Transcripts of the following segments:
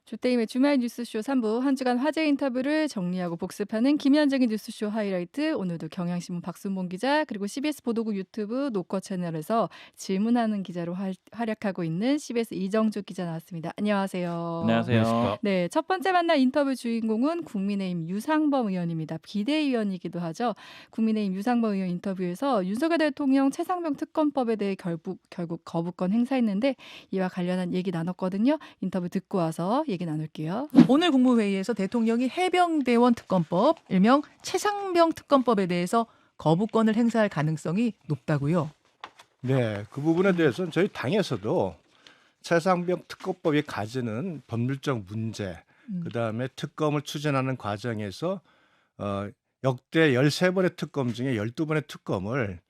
조태임의 주말 뉴스쇼 3부 한 주간 화제 인터뷰를 정리하고 복습하는 김현정의 뉴스쇼 하이라이트. 오늘도 경향신문 박순봉 기자 그리고 CBS 보도국 유튜브 노커 채널에서 질문하는 기자로 활약하고 있는 CBS 이정주 기자 나왔습니다. 안녕하세요. 안녕하세요. 안녕하십니까. 네, 첫 번째 만날 인터뷰 주인공은 국민의힘 유상범 의원입니다. 비대위원이기도 하죠. 국민의힘 유상범 의원 인터뷰에서 윤석열 대통령 최상병 특검법에 대해 결국 거부권 행사했는데 이와 관련한 얘기 나눴거든요. 인터뷰 듣고 와서 얘기 나눌게요. 오늘 국무회의에서 대통령이 해병대원 특검법, 일명 최상병 특검법에 대해서 거부권을 행사할 가능성이 높다고요. 네, 그 부분에 대해서는 저희 당에서도 최상병 특검법이 가지는 법률적 문제, 그다음에 특검을 추진하는 과정에서 역대 13번의 특검 중에 12번의 특검을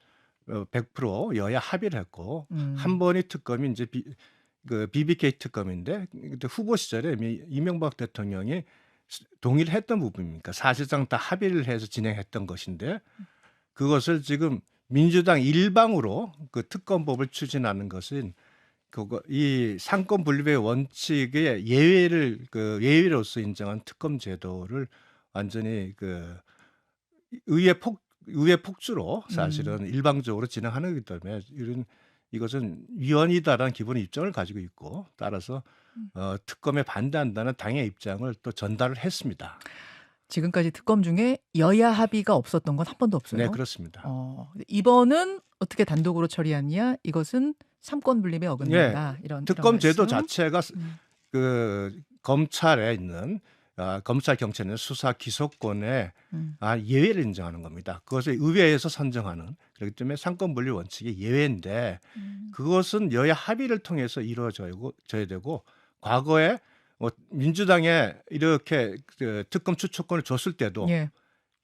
100% 여야 합의를 했고 한 번의 특검이 이제 BBK 특검인데 그때 후보 시절에 이미 이명박 대통령이 동의를 했던 부분입니까? 사실상 다 합의를 해서 진행했던 것인데 그것을 지금 민주당 일방으로 그 특검법을 추진하는 것은 그거 이 상권 분립의 원칙의 예외로서 인정한 특검 제도를 완전히 의회 폭주로 사실은 일방적으로 진행하는 거기 때문에 이것은 위헌이다라는 기본 입장을 가지고 있고 따라서 특검에 반대한다는 당의 입장을 또 전달을 했습니다. 지금까지 특검 중에 여야 합의가 없었던 건 한 번도 없어요. 네, 그렇습니다. 이번은 어떻게 단독으로 처리하느냐? 이것은 삼권 분립에 어긋난다. 이런 특검 제도 말씀. 자체가 그 검찰에 있는 검찰 경찰의 수사 기소권에 예외를 인정하는 겁니다. 그것을 의회에서 선정하는 그렇기 때문에 상권 분립 원칙이 예외인데 그것은 여야 합의를 통해서 이루어져야 되고 과거에 민주당에 이렇게 그 특검 추천권을 줬을 때도 예.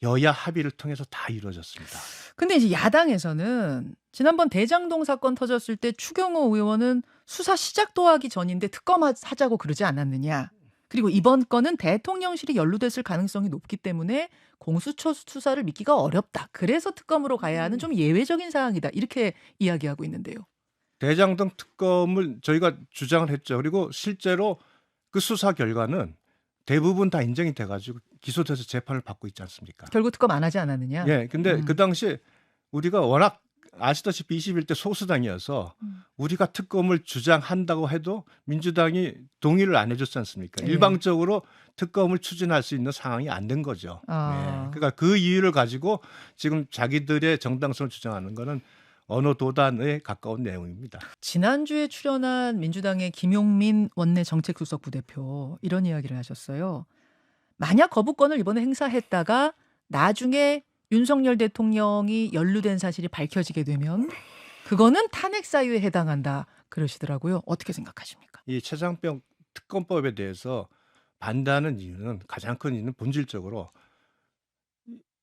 여야 합의를 통해서 다 이루어졌습니다. 근데 이제 야당에서는 지난번 대장동 사건 터졌을 때 추경호 의원은 수사 시작도 하기 전인데 특검 하자고 그러지 않았느냐. 그리고 이번 건은 대통령실이 연루됐을 가능성이 높기 때문에 공수처 수사를 믿기가 어렵다. 그래서 특검으로 가야 하는 좀 예외적인 사항이다. 이렇게 이야기하고 있는데요. 대장동 특검을 저희가 주장을 했죠. 그리고 실제로 그 수사 결과는 대부분 다 인정이 돼가지고 기소돼서 재판을 받고 있지 않습니까? 결국 특검 안 하지 않았느냐. 예, 근데 그 당시 우리가 워낙 아시다시피 21대 소수당이어서 우리가 특검을 주장한다고 해도 민주당이 동의를 안 해줬지 않습니까? 예. 일방적으로 특검을 추진할 수 있는 상황이 안 된 거죠. 아. 그러니까 그 이유를 가지고 지금 자기들의 정당성을 주장하는 거는 언어 도단에 가까운 내용입니다. 지난주에 출연한 민주당의 김용민 원내 정책수석 부대표 이런 이야기를 하셨어요. 만약 거부권을 이번에 행사했다가 나중에 윤석열 대통령이 연루된 사실이 밝혀지게 되면 그거는 탄핵 사유에 해당한다 그러시더라고요. 어떻게 생각하십니까? 이 최상병 특검법에 대해서 반대하는 이유는 가장 큰 이유는 본질적으로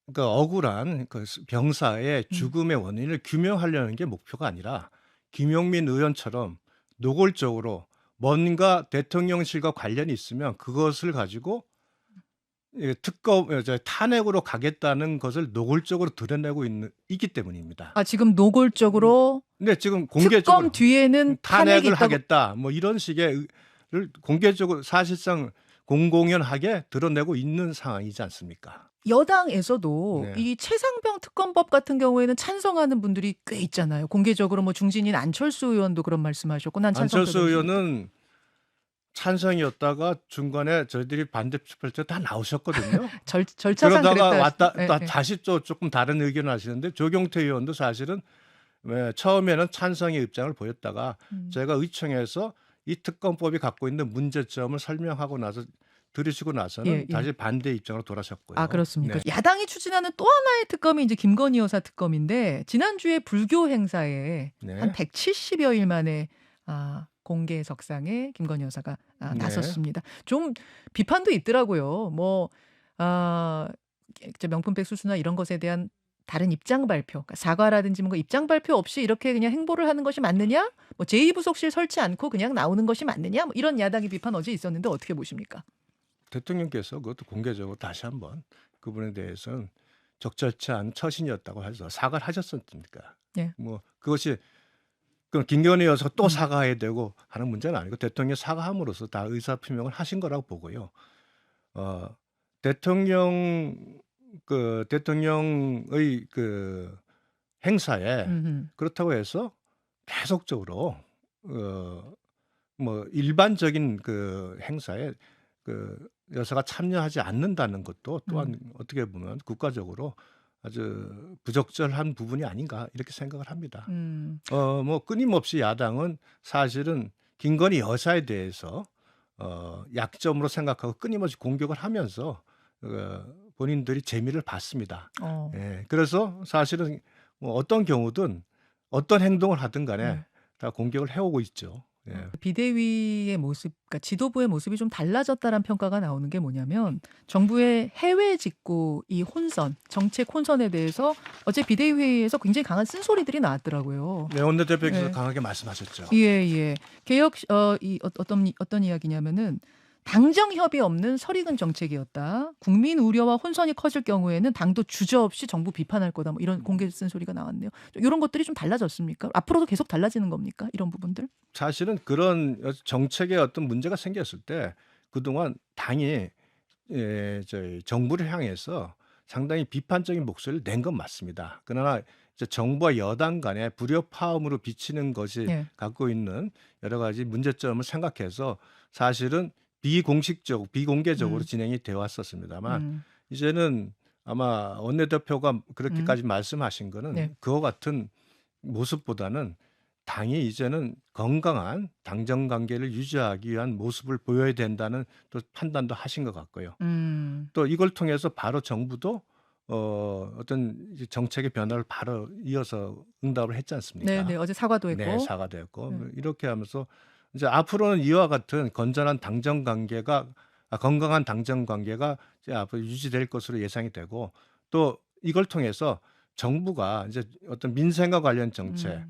그러니까 억울한 그 병사의 죽음의 원인을 규명하려는 게 목표가 아니라 김용민 의원처럼 노골적으로 뭔가 대통령실과 관련이 있으면 그것을 가지고 탄핵으로 가겠다는 것을 노골적으로 드러내고 있기 때문입니다. 아, 지금 노골적으로 근데 지금 특검 공개적으로 뒤에는 탄핵이 탄핵을 있다고. 하겠다 뭐 이런 식의 공개적으로 사실상 공공연하게 드러내고 있는 상황이지 않습니까? 여당에서도 네. 이 최상병 특검법 같은 경우에는 찬성하는 분들이 꽤 있잖아요. 공개적으로 뭐 중진인 안철수 의원도 그런 말씀하셨고 난 찬성. 안철수 의원은 찬성이었다가 중간에 저희들이 반대 투표할 때 다 나오셨거든요. 절차상 그러다가 그랬다. 왔다 예, 예. 다시 또 조금 다른 의견을 하시는데 조경태 의원도 사실은 처음에는 찬성의 입장을 보였다가 제가 의청해서 이 특검법이 갖고 있는 문제점을 설명하고 나서 들으시고 나서는 예, 예. 다시 반대 입장으로 돌아섰고요. 아, 그렇습니까? 네. 야당이 추진하는 또 하나의 특검이 이제 김건희 여사 특검인데 지난주에 불교 행사에 네. 한 170여 일 만에 공개석상에 김건희 여사가 네. 나섰습니다. 좀 비판도 있더라고요. 뭐 명품백 수수나 이런 것에 대한 다른 입장 발표, 그러니까 사과라든지 뭔가 입장 발표 없이 이렇게 그냥 행보를 하는 것이 맞느냐? 뭐 제2부속실 설치 않고 그냥 나오는 것이 맞느냐? 뭐 이런 야당의 비판 어제 있었는데 어떻게 보십니까? 대통령께서 그것도 공개적으로 다시 한번 그분에 대해서는 적절치 않은 처신이었다고 해서 사과를 하셨었습니까? 예. 뭐 그것이 그 김건희 여사가 또 음. 사과해야 되고 하는 문제는 아니고 대통령이 사과함으로써 다 의사 표명을 하신 거라고 보고요. 어, 대통령의 그 행사에 음흠. 그렇다고 해서 계속적으로 뭐 일반적인 그 행사에 그 여사가 참여하지 않는다는 것도 또한 어떻게 보면 국가적으로 아주 부적절한 부분이 아닌가 이렇게 생각을 합니다. 음. 뭐 끊임없이 야당은 사실은 김건희 여사에 대해서 약점으로 생각하고 끊임없이 공격을 하면서 본인들이 재미를 봤습니다. 어. 예, 그래서 사실은 뭐 어떤 경우든 어떤 행동을 하든 간에 다 공격을 해오고 있죠. 예. 비대위의 모습, 그러니까 지도부의 모습이 좀 달라졌다는 평가가 나오는 게 뭐냐면 정부의 해외 직구 이 혼선, 정책 혼선에 대해서 어제 비대위 회의에서 굉장히 강한 쓴소리들이 나왔더라고요. 네, 원내대표께서 네. 강하게 말씀하셨죠. 예. 개혁 어떤 이야기냐면은 당정 협의 없는 설익은 정책이었다. 국민 우려와 혼선이 커질 경우에는 당도 주저없이 정부 비판할 거다. 뭐 이런 공개 쓴소리가 나왔네요. 이런 것들이 좀 달라졌습니까? 앞으로도 계속 달라지는 겁니까? 이런 부분들? 사실은 그런 정책에 어떤 문제가 생겼을 때 그동안 당이 저희 정부를 향해서 상당히 비판적인 목소리를 낸 건 맞습니다. 그러나 이제 정부와 여당 간의 불협화음으로 비치는 것이 예. 갖고 있는 여러 가지 문제점을 생각해서 사실은 비공개적으로 진행이 되어 왔었습니다만 이제는 아마 원내대표가 그렇게까지 말씀하신 거는 네. 그와 같은 모습보다는 당이 이제는 건강한 당정 관계를 유지하기 위한 모습을 보여야 된다는 또 판단도 하신 것 같고요. 또 이걸 통해서 바로 정부도 어떤 이제 정책의 변화를 바로 이어서 응답을 했지 않습니까? 네. 어제 사과도 했고. 네, 사과도 했고 이렇게 하면서 이제 앞으로는 이와 같은 건전한 당정 관계가 건강한 당정 관계가 이제 앞으로 유지될 것으로 예상이 되고 또 이걸 통해서 정부가 이제 어떤 민생과 관련 정책,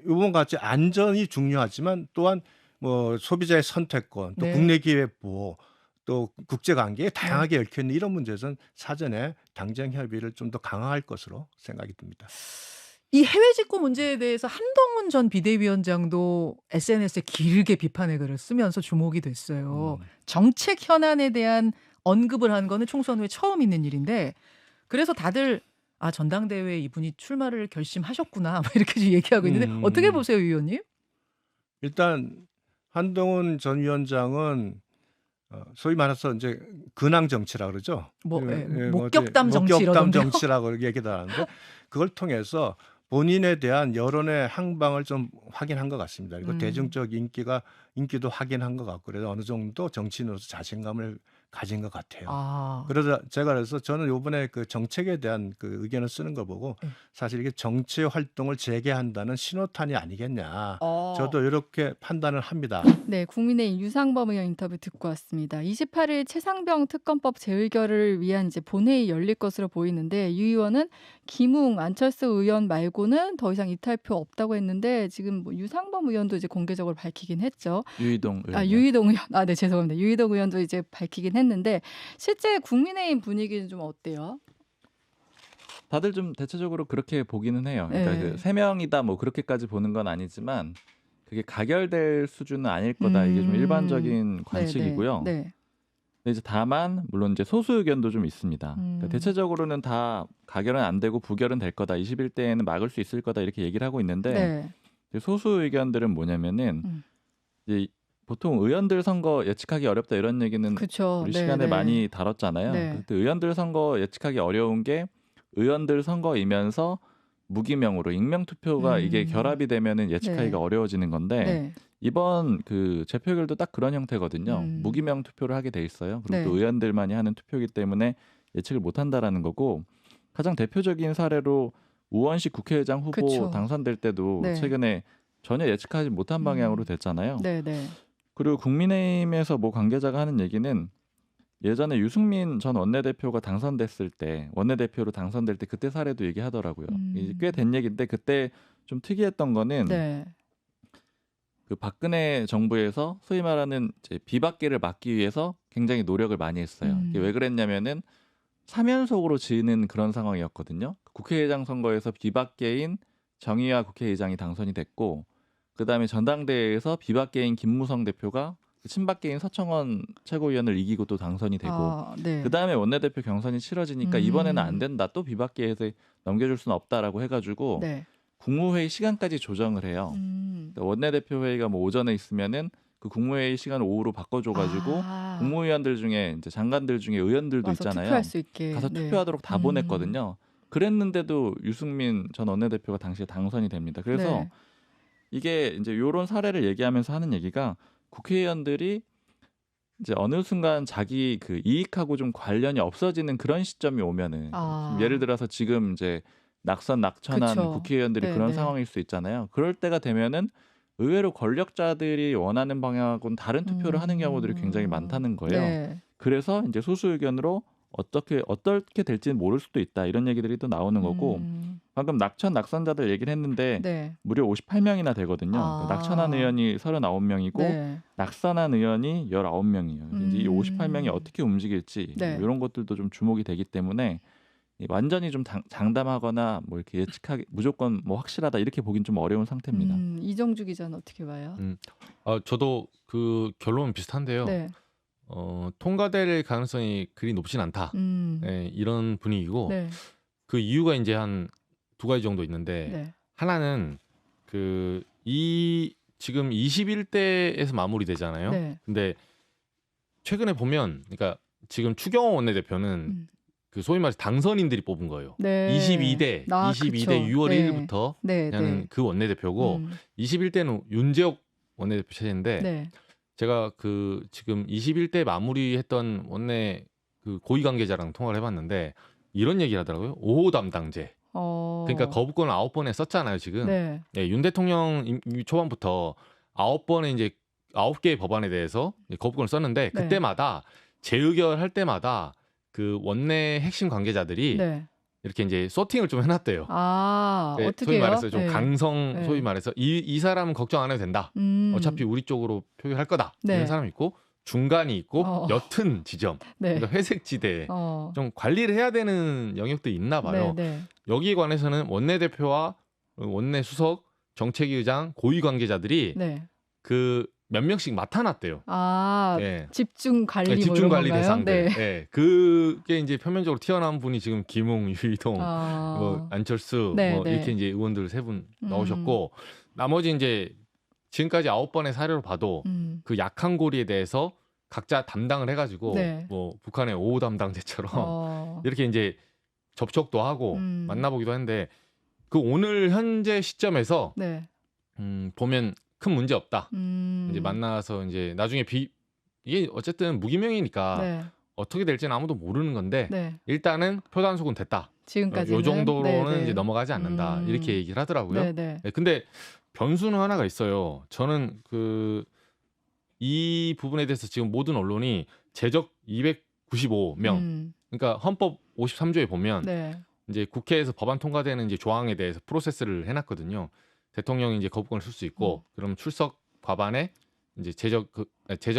이번 같이 안전이 중요하지만 또한 뭐 소비자의 선택권, 또 네. 국내 기회 보호, 또 국제 관계에 다양하게 얽혀 있는 이런 문제에서는 사전에 당정 협의를 좀 더 강화할 것으로 생각이 듭니다. 이 해외 직구 문제에 대해서 한동훈 전 비대위원장도 SNS에 길게 비판의 글을 쓰면서 주목이 됐어요. 정책 현안에 대한 언급을 한 거는 총선 후에 처음 있는 일인데 그래서 다들 전당대회에 이분이 출마를 결심하셨구나 막 이렇게 얘기하고 있는데 어떻게 보세요, 의원님? 일단 한동훈 전 위원장은 소위 말해서 이제 근황 정치라 그러죠. 목격담 정치 목격담 이러던데요. 정치라고 얘기도 하는데 그걸 통해서 본인에 대한 여론의 향방을 좀 확인한 것 같습니다. 그리고 대중적 인기도 확인한 것 같고 그래서 어느 정도 정치인으로서 자신감을 가진 것 같아요. 그래서 저는 이번에 그 정책에 대한 그 의견을 쓰는 걸 보고 사실 이게 정치 활동을 재개한다는 신호탄이 아니겠냐. 저도 이렇게 판단을 합니다. 네, 국민의힘 유상범 의원 인터뷰 듣고 왔습니다. 28일 최상병 특검법 재의결을 위한 이제 본회의 열릴 것으로 보이는데 유 의원은 김웅, 안철수 의원 말고는 더 이상 이탈표 없다고 했는데 지금 뭐 유상범 의원도 이제 공개적으로 밝히긴 했죠. 유이동 의원. 유이동 의원. 네, 죄송합니다. 유이동 의원도 이제 밝히긴 했는데 실제 국민의힘 분위기는 좀 어때요? 다들 좀 대체적으로 그렇게 보기는 해요. 그러니까 그 3명이다 뭐 그렇게까지 보는 건 아니지만 그게 가결될 수준은 아닐 거다. 이게 좀 일반적인 관측이고요. 네. 근데 이제 다만 물론 이제 소수 의견도 좀 있습니다. 그러니까 대체적으로는 다 가결은 안 되고 부결은 될 거다. 21대에는 막을 수 있을 거다 이렇게 얘기를 하고 있는데 소수 의견들은 뭐냐면은 이제 보통 의원들 선거 예측하기 어렵다 이런 얘기는 그쵸. 우리 시간에 많이 다뤘잖아요. 그때 의원들 선거 예측하기 어려운 게 의원들 선거이면서 무기명으로 익명 투표가 이게 결합이 되면은 예측하기가 어려워지는 건데 이번 그 재표결도 딱 그런 형태거든요. 무기명 투표를 하게 돼 있어요. 그리고 또 의원들만이 하는 투표이기 때문에 예측을 못 한다라는 거고 가장 대표적인 사례로 우원식 국회의장 후보 당선될 때도 최근에 전혀 예측하지 못한 방향으로 됐잖아요. 그리고 국민의힘에서 뭐 관계자가 하는 얘기는 예전에 유승민 전 원내대표가 당선됐을 때 원내대표로 당선될 때 그때 사례도 얘기하더라고요. 꽤 된 얘기인데 그때 좀 특이했던 거는 그 박근혜 정부에서 소위 말하는 이제 비박계를 막기 위해서 굉장히 노력을 많이 했어요. 이게 왜 그랬냐면은 3연속으로 지는 그런 상황이었거든요. 국회의장 선거에서 비박계인 정의화 국회의장이 당선이 됐고 그다음에 전당대회에서 비박계인 김무성 대표가 친박계인 서청원 최고위원을 이기고 또 당선이 되고 네. 그다음에 원내대표 경선이 치러지니까 이번에는 안 된다. 또 비박계에서 넘겨줄 수는 없다라고 해가지고 네. 국무회의 시간까지 조정을 해요. 원내대표 회의가 뭐 오전에 있으면은 그 국무회의 시간을 오후로 바꿔줘가지고 국무위원들 중에 이제 장관들 중에 의원들도 있잖아요. 투표할 수 있게. 가서 네. 투표하도록 다 보냈거든요. 그랬는데도 유승민 전 원내대표가 당시에 당선이 됩니다. 그래서 네. 이게 이제 이런 사례를 얘기하면서 하는 얘기가 국회의원들이 이제 어느 순간 자기 그 이익하고 좀 관련이 없어지는 그런 시점이 오면은 예를 들어서 지금 이제 낙천한 그쵸. 국회의원들이 네, 그런 네. 상황일 수 있잖아요. 그럴 때가 되면은 의외로 권력자들이 원하는 방향하고는 다른 투표를 하는 경우들이 굉장히 많다는 거예요. 네. 그래서 이제 소수 의견으로 어떻게 될지는 모를 수도 있다 이런 얘기들이 또 나오는 거고 방금 낙선자들 얘기를 했는데 네. 무려 58명이나 되거든요. 낙천한 의원이 39명이고 네. 낙선한 의원이 19명이에요. 이제 이 58명이 어떻게 움직일지 네. 이런 것들도 좀 주목이 되기 때문에 완전히 좀 장담하거나 뭐 이렇게 예측하기 무조건 뭐 확실하다 이렇게 보긴 좀 어려운 상태입니다. 이정주 기자는 어떻게 봐요? 저도 그 결론은 비슷한데요. 네. 통과될 가능성이 그리 높진 않다. 네, 이런 분위기고 네. 그 이유가 이제 한 두 가지 정도 있는데 네. 하나는 지금 21대에서 마무리되잖아요. 네. 근데 최근에 보면 그러니까 지금 추경호 원내대표는 그 소위 말해서 당선인들이 뽑은 거예요. 네. 22대 그쵸. 6월 네. 1일부터 네. 하는 네. 그 원내대표고 21대는 윤재옥 원내대표 체제인데 네. 제가 그 지금 21대 마무리했던 원내 그 고위 관계자랑 통화를 해봤는데 이런 얘기를 하더라고요. 5호 담당제. 그러니까 거부권을 9번에 썼잖아요 지금. 네. 네, 윤 대통령 초반부터 9번에 이제 9개의 법안에 대해서 거부권을 썼는데 네. 그때마다 재의결할 때마다 그 원내 핵심 관계자들이 네. 이렇게 이제 소팅을 좀 해놨대요. 네, 어떻게 소위 해요? 말해서 좀 네. 강성, 네. 소위 말해서 이 사람은 걱정 안 해도 된다. 어차피 우리 쪽으로 표결할 거다. 네. 이런 사람이 있고 중간이 있고 옅은 지점, 네. 그러니까 회색 지대 좀 관리를 해야 되는 영역도 있나 봐요. 네. 네. 여기에 관해서는 원내대표와 원내수석, 정책위의장, 고위 관계자들이 네. 그 몇 명씩 맡아놨대요. 네. 집중 관리 네, 뭐 집중 이런 관리 건가요? 대상들. 네. 네. 그게 이제 표면적으로 튀어나온 분이 지금 김웅, 유희동, 뭐 안철수 네, 뭐 네. 이렇게 이제 의원들 3분 나오셨고 나머지 이제 지금까지 9번의 사례로 봐도 그 약한 고리에 대해서 각자 담당을 해가지고 네. 뭐 북한의 5호 담당제처럼 이렇게 이제 접촉도 하고 만나보기도 했는데 그 오늘 현재 시점에서 네. 보면 큰 문제 없다. 이제 음. 만나서 이제 나중에 이게 어쨌든 무기명이니까 네. 어떻게 될지는 아무도 모르는 건데 네. 일단은 표단속은 됐다. 지금까지는 요 정도로는 네, 이제 네. 넘어가지 않는다. 이렇게 얘기를 하더라고요. 네, 네. 네, 근데 변수는 하나가 있어요. 저는 이 부분에 대해서 지금 모든 언론이 제적 295명. 그러니까 헌법 53조에 보면 네. 이제 국회에서 법안 통과되는 이제 조항에 대해서 프로세스를 해놨거든요. 대통령이 이제 거부권을 쓸 수 있고, 그럼 출석 과반에 이제 제적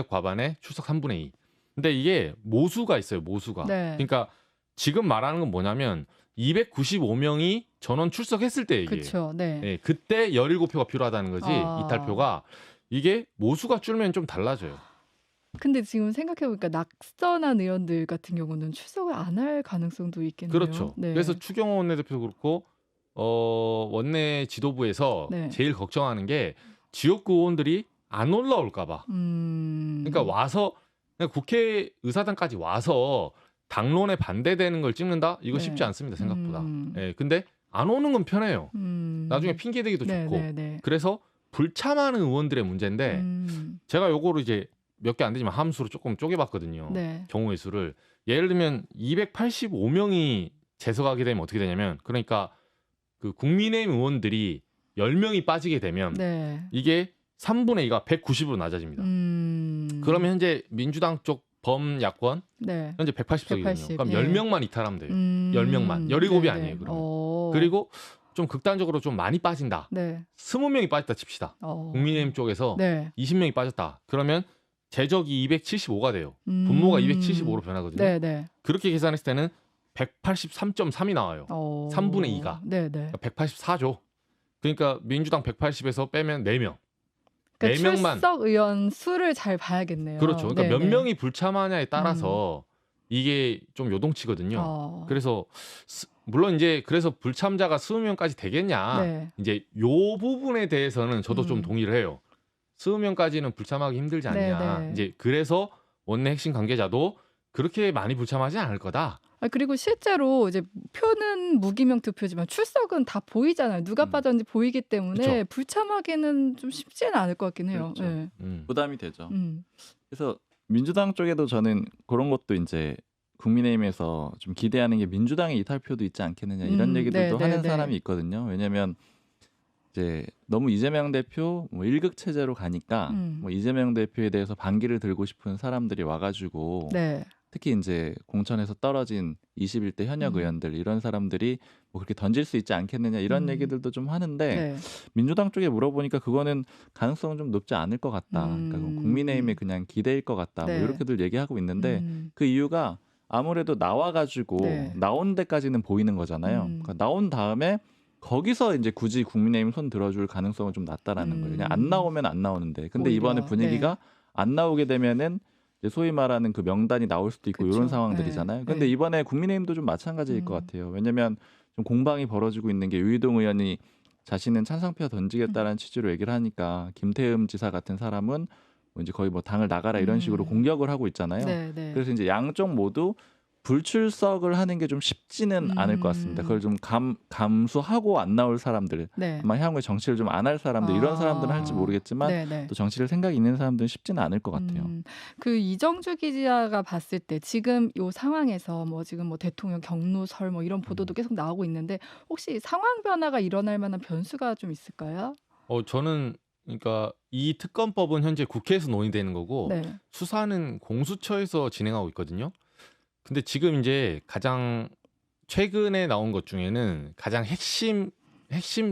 과반에 출석 3분의 2. 근데 이게 모수가 있어요. 모수가. 네. 그러니까 지금 말하는 건 뭐냐면 295명이 전원 출석했을 때 얘기예요. 그렇죠. 네. 네, 그때 17표가 필요하다는 거지. 이탈표가 이게 모수가 줄면 좀 달라져요. 근데 지금 생각해보니까 낙선한 의원들 같은 경우는 출석을 안 할 가능성도 있겠네요. 그렇죠. 네. 그래서 추경호 원내대표도 그렇고 원내 지도부에서 네. 제일 걱정하는 게 지역구 의원들이 안 올라올까 봐. 그러니까 와서 그냥 국회 의사당까지 와서 당론에 반대되는 걸 찍는다? 이거 네. 쉽지 않습니다. 생각보다. 예, 근데 안 오는 건 편해요. 나중에 핑계대기도 네, 좋고. 네, 네. 그래서 불참하는 의원들의 문제인데 제가 요거를 이제 몇 개 안 되지만 함수로 조금 쪼개봤거든요. 네. 경우의 수를. 예를 들면 285명이 재석하게 되면 어떻게 되냐면 그러니까 그 국민의힘 의원들이 10명이 빠지게 되면 네. 이게 3분의 2가 190으로 낮아집니다. 그러면 현재 민주당 쪽 범야권 네. 현재 180석이거든요. 180, 그럼 예. 10명만 이탈하면 돼요. 10명만. 17이 네, 아니에요. 네. 그러면. 그리고 좀 극단적으로 좀 많이 빠진다. 네. 20명이 빠졌다 칩시다. 국민의힘 쪽에서 네. 20명이 빠졌다. 그러면 재적이 275가 돼요. 분모가 275로 변하거든요. 네, 네. 그렇게 계산했을 때는 183.3이 나와요. 3분의 2가. 네, 네. 184조. 그러니까 민주당 180에서 빼면 4명. 그러니까 4명만 출석 의원 수를 잘 봐야겠네요. 그렇죠. 그러니까 몇 네네. 명이 불참하냐에 따라서 이게 좀 요동치거든요. 어. 그래서 물론 이제 그래서 불참자가 20명까지 되겠냐. 네. 이제 요 부분에 대해서는 저도 좀 동의를 해요. 20명까지는 불참하기 힘들지 않냐. 네네. 이제 그래서 원내 핵심 관계자도 그렇게 많이 불참하지 않을 거다. 그리고 실제로 이제 표는 무기명 투표지만 출석은 다 보이잖아요. 누가 빠졌는지 보이기 때문에 그쵸. 불참하기는 좀 쉽지는 않을 것 같긴 해요. 그렇죠. 네. 부담이 되죠. 음. 그래서 민주당 쪽에도 저는 그런 것도 이제 국민의힘에서 좀 기대하는 게 민주당의 이탈표도 있지 않겠느냐 이런 얘기들도 네, 하는 네, 사람이 네. 있거든요. 왜냐하면 이제 너무 이재명 대표 뭐 일극 체제로 가니까 뭐 이재명 대표에 대해서 반기를 들고 싶은 사람들이 와가지고 네. 특히 이제 공천에서 떨어진 21대 현역 의원들 이런 사람들이 뭐 그렇게 던질 수 있지 않겠느냐 이런 얘기들도 좀 하는데 네. 민주당 쪽에 물어보니까 그거는 가능성은 좀 높지 않을 것 같다. 그러니까 국민의힘의 그냥 기대일 것 같다. 네. 뭐 이렇게들 얘기하고 있는데 그 이유가 아무래도 나와가지고 네. 나온 데까지는 보이는 거잖아요. 그러니까 나온 다음에 거기서 이제 굳이 국민의힘 손 들어줄 가능성은 좀 낮다라는 거예요. 그냥 안 나오면 안 나오는데. 근데 오히려, 이번에 분위기가 안 나오게 되면은 이제 소위 말하는 그 명단이 나올 수도 있고 그쵸. 이런 상황들이잖아요. 네. 근데 네. 이번에 국민의힘도 좀 마찬가지일 것 같아요. 왜냐하면 좀 공방이 벌어지고 있는 게 유희동 의원이 자신은 찬성표 던지겠다라는 취지로 얘기를 하니까 김태흠 지사 같은 사람은 뭐 이제 거의 뭐 당을 나가라 이런 식으로 공격을 하고 있잖아요. 네, 네. 그래서 이제 양쪽 모두 불출석을 하는 게 좀 쉽지는 않을 것 같습니다. 그걸 좀 감수하고 안 나올 사람들, 네. 아마 향후에 정치를 좀 안 할 사람들 이런 사람들은 할지 모르겠지만 네, 네. 또 정치를 생각이 있는 사람들은 쉽지는 않을 것 같아요. 그 이정주 기자가 봤을 때 지금 이 상황에서 뭐 지금 뭐 대통령 경로설 뭐 이런 보도도 계속 나오고 있는데 혹시 상황 변화가 일어날 만한 변수가 좀 있을까요? 저는 그러니까 이 특검법은 현재 국회에서 논의되는 거고 네. 수사는 공수처에서 진행하고 있거든요. 근데 지금 이제 가장 최근에 나온 것 중에는 가장 핵심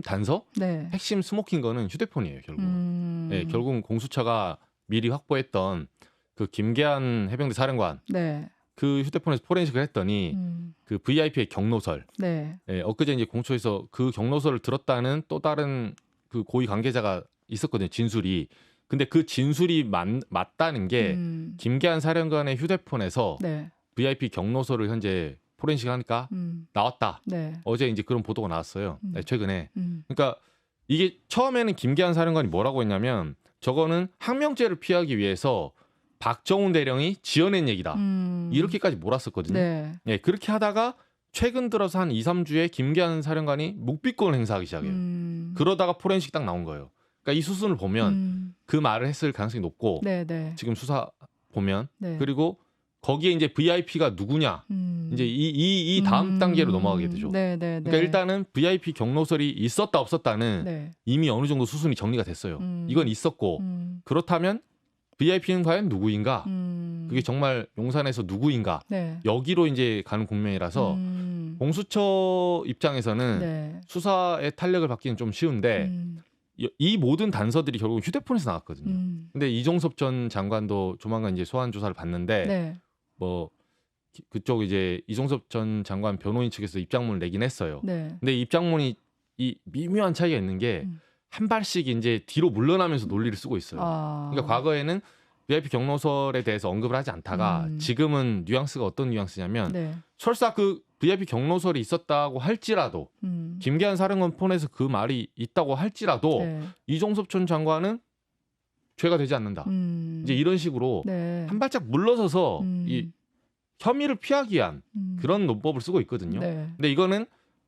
단서, 네. 핵심 스모킹 거는 휴대폰이에요, 결국은. 네, 결국은 공수처가 미리 확보했던 그 김계한 해병대 사령관 네. 그 휴대폰에서 포렌식을 했더니 그 VIP의 경로설. 네. 엊그제 이제 공처에서 그 경로설을 들었다는 또 다른 그 고위 관계자가 있었거든요, 진술이. 근데 그 진술이 맞다는 게 김계한 사령관의 휴대폰에서 네. VIP 경로서를 현재 포렌식 하니까 나왔다. 네. 어제 이제 그런 보도가 나왔어요. 최근에. 그러니까 이게 처음에는 김계한 사령관이 뭐라고 했냐면 저거는 항명죄를 피하기 위해서 박정훈 대령이 지어낸 얘기다. 이렇게까지 몰았었거든요. 네. 예, 그렇게 하다가 최근 들어서 한 2, 3주에 김계한 사령관이 묵비권을 행사하기 시작해요. 그러다가 포렌식 딱 나온 거예요. 그러니까 이 수순을 보면 그 말을 했을 가능성이 높고 네, 네. 지금 수사 보면 네. 그리고 거기에 이제 VIP가 누구냐 이제 이 다음 단계로 넘어가게 되죠. 네, 네, 그러니까 네. 일단은 VIP 경로설이 있었다 없었다는 네. 이미 어느 정도 수순이 정리가 됐어요. 이건 있었고 그렇다면 VIP는 과연 누구인가? 그게 정말 용산에서 누구인가? 네. 여기로 이제 가는 국면이라서 공수처 입장에서는 네. 수사의 탄력을 받기는 좀 쉬운데 이 모든 단서들이 결국 휴대폰에서 나왔거든요. 근데 이종섭 전 장관도 조만간 이제 소환 조사를 받는데 네. 뭐 그쪽 이제 이종섭 전 장관 변호인 측에서 입장문을 내긴 했어요. 네. 근데 입장문이 이 미묘한 차이가 있는 게 한 발씩 이제 뒤로 물러나면서 논리를 쓰고 있어요. 그러니까 과거에는 VIP 경로설에 대해서 언급을 하지 않다가 지금은 뉘앙스가 어떤 뉘앙스냐면 네. 설사 그 VIP 경로설이 있었다고 할지라도 김계한 사령관 폰에서 그 말이 있다고 할지라도 네. 이종섭 전 장관은 죄가 되지 않는다. 이제 이런 식으로 네. 한 발짝 물러서서 이 혐의를 피하기 위한 그런 논법을 쓰고 있거든요. 네. 근데 이거는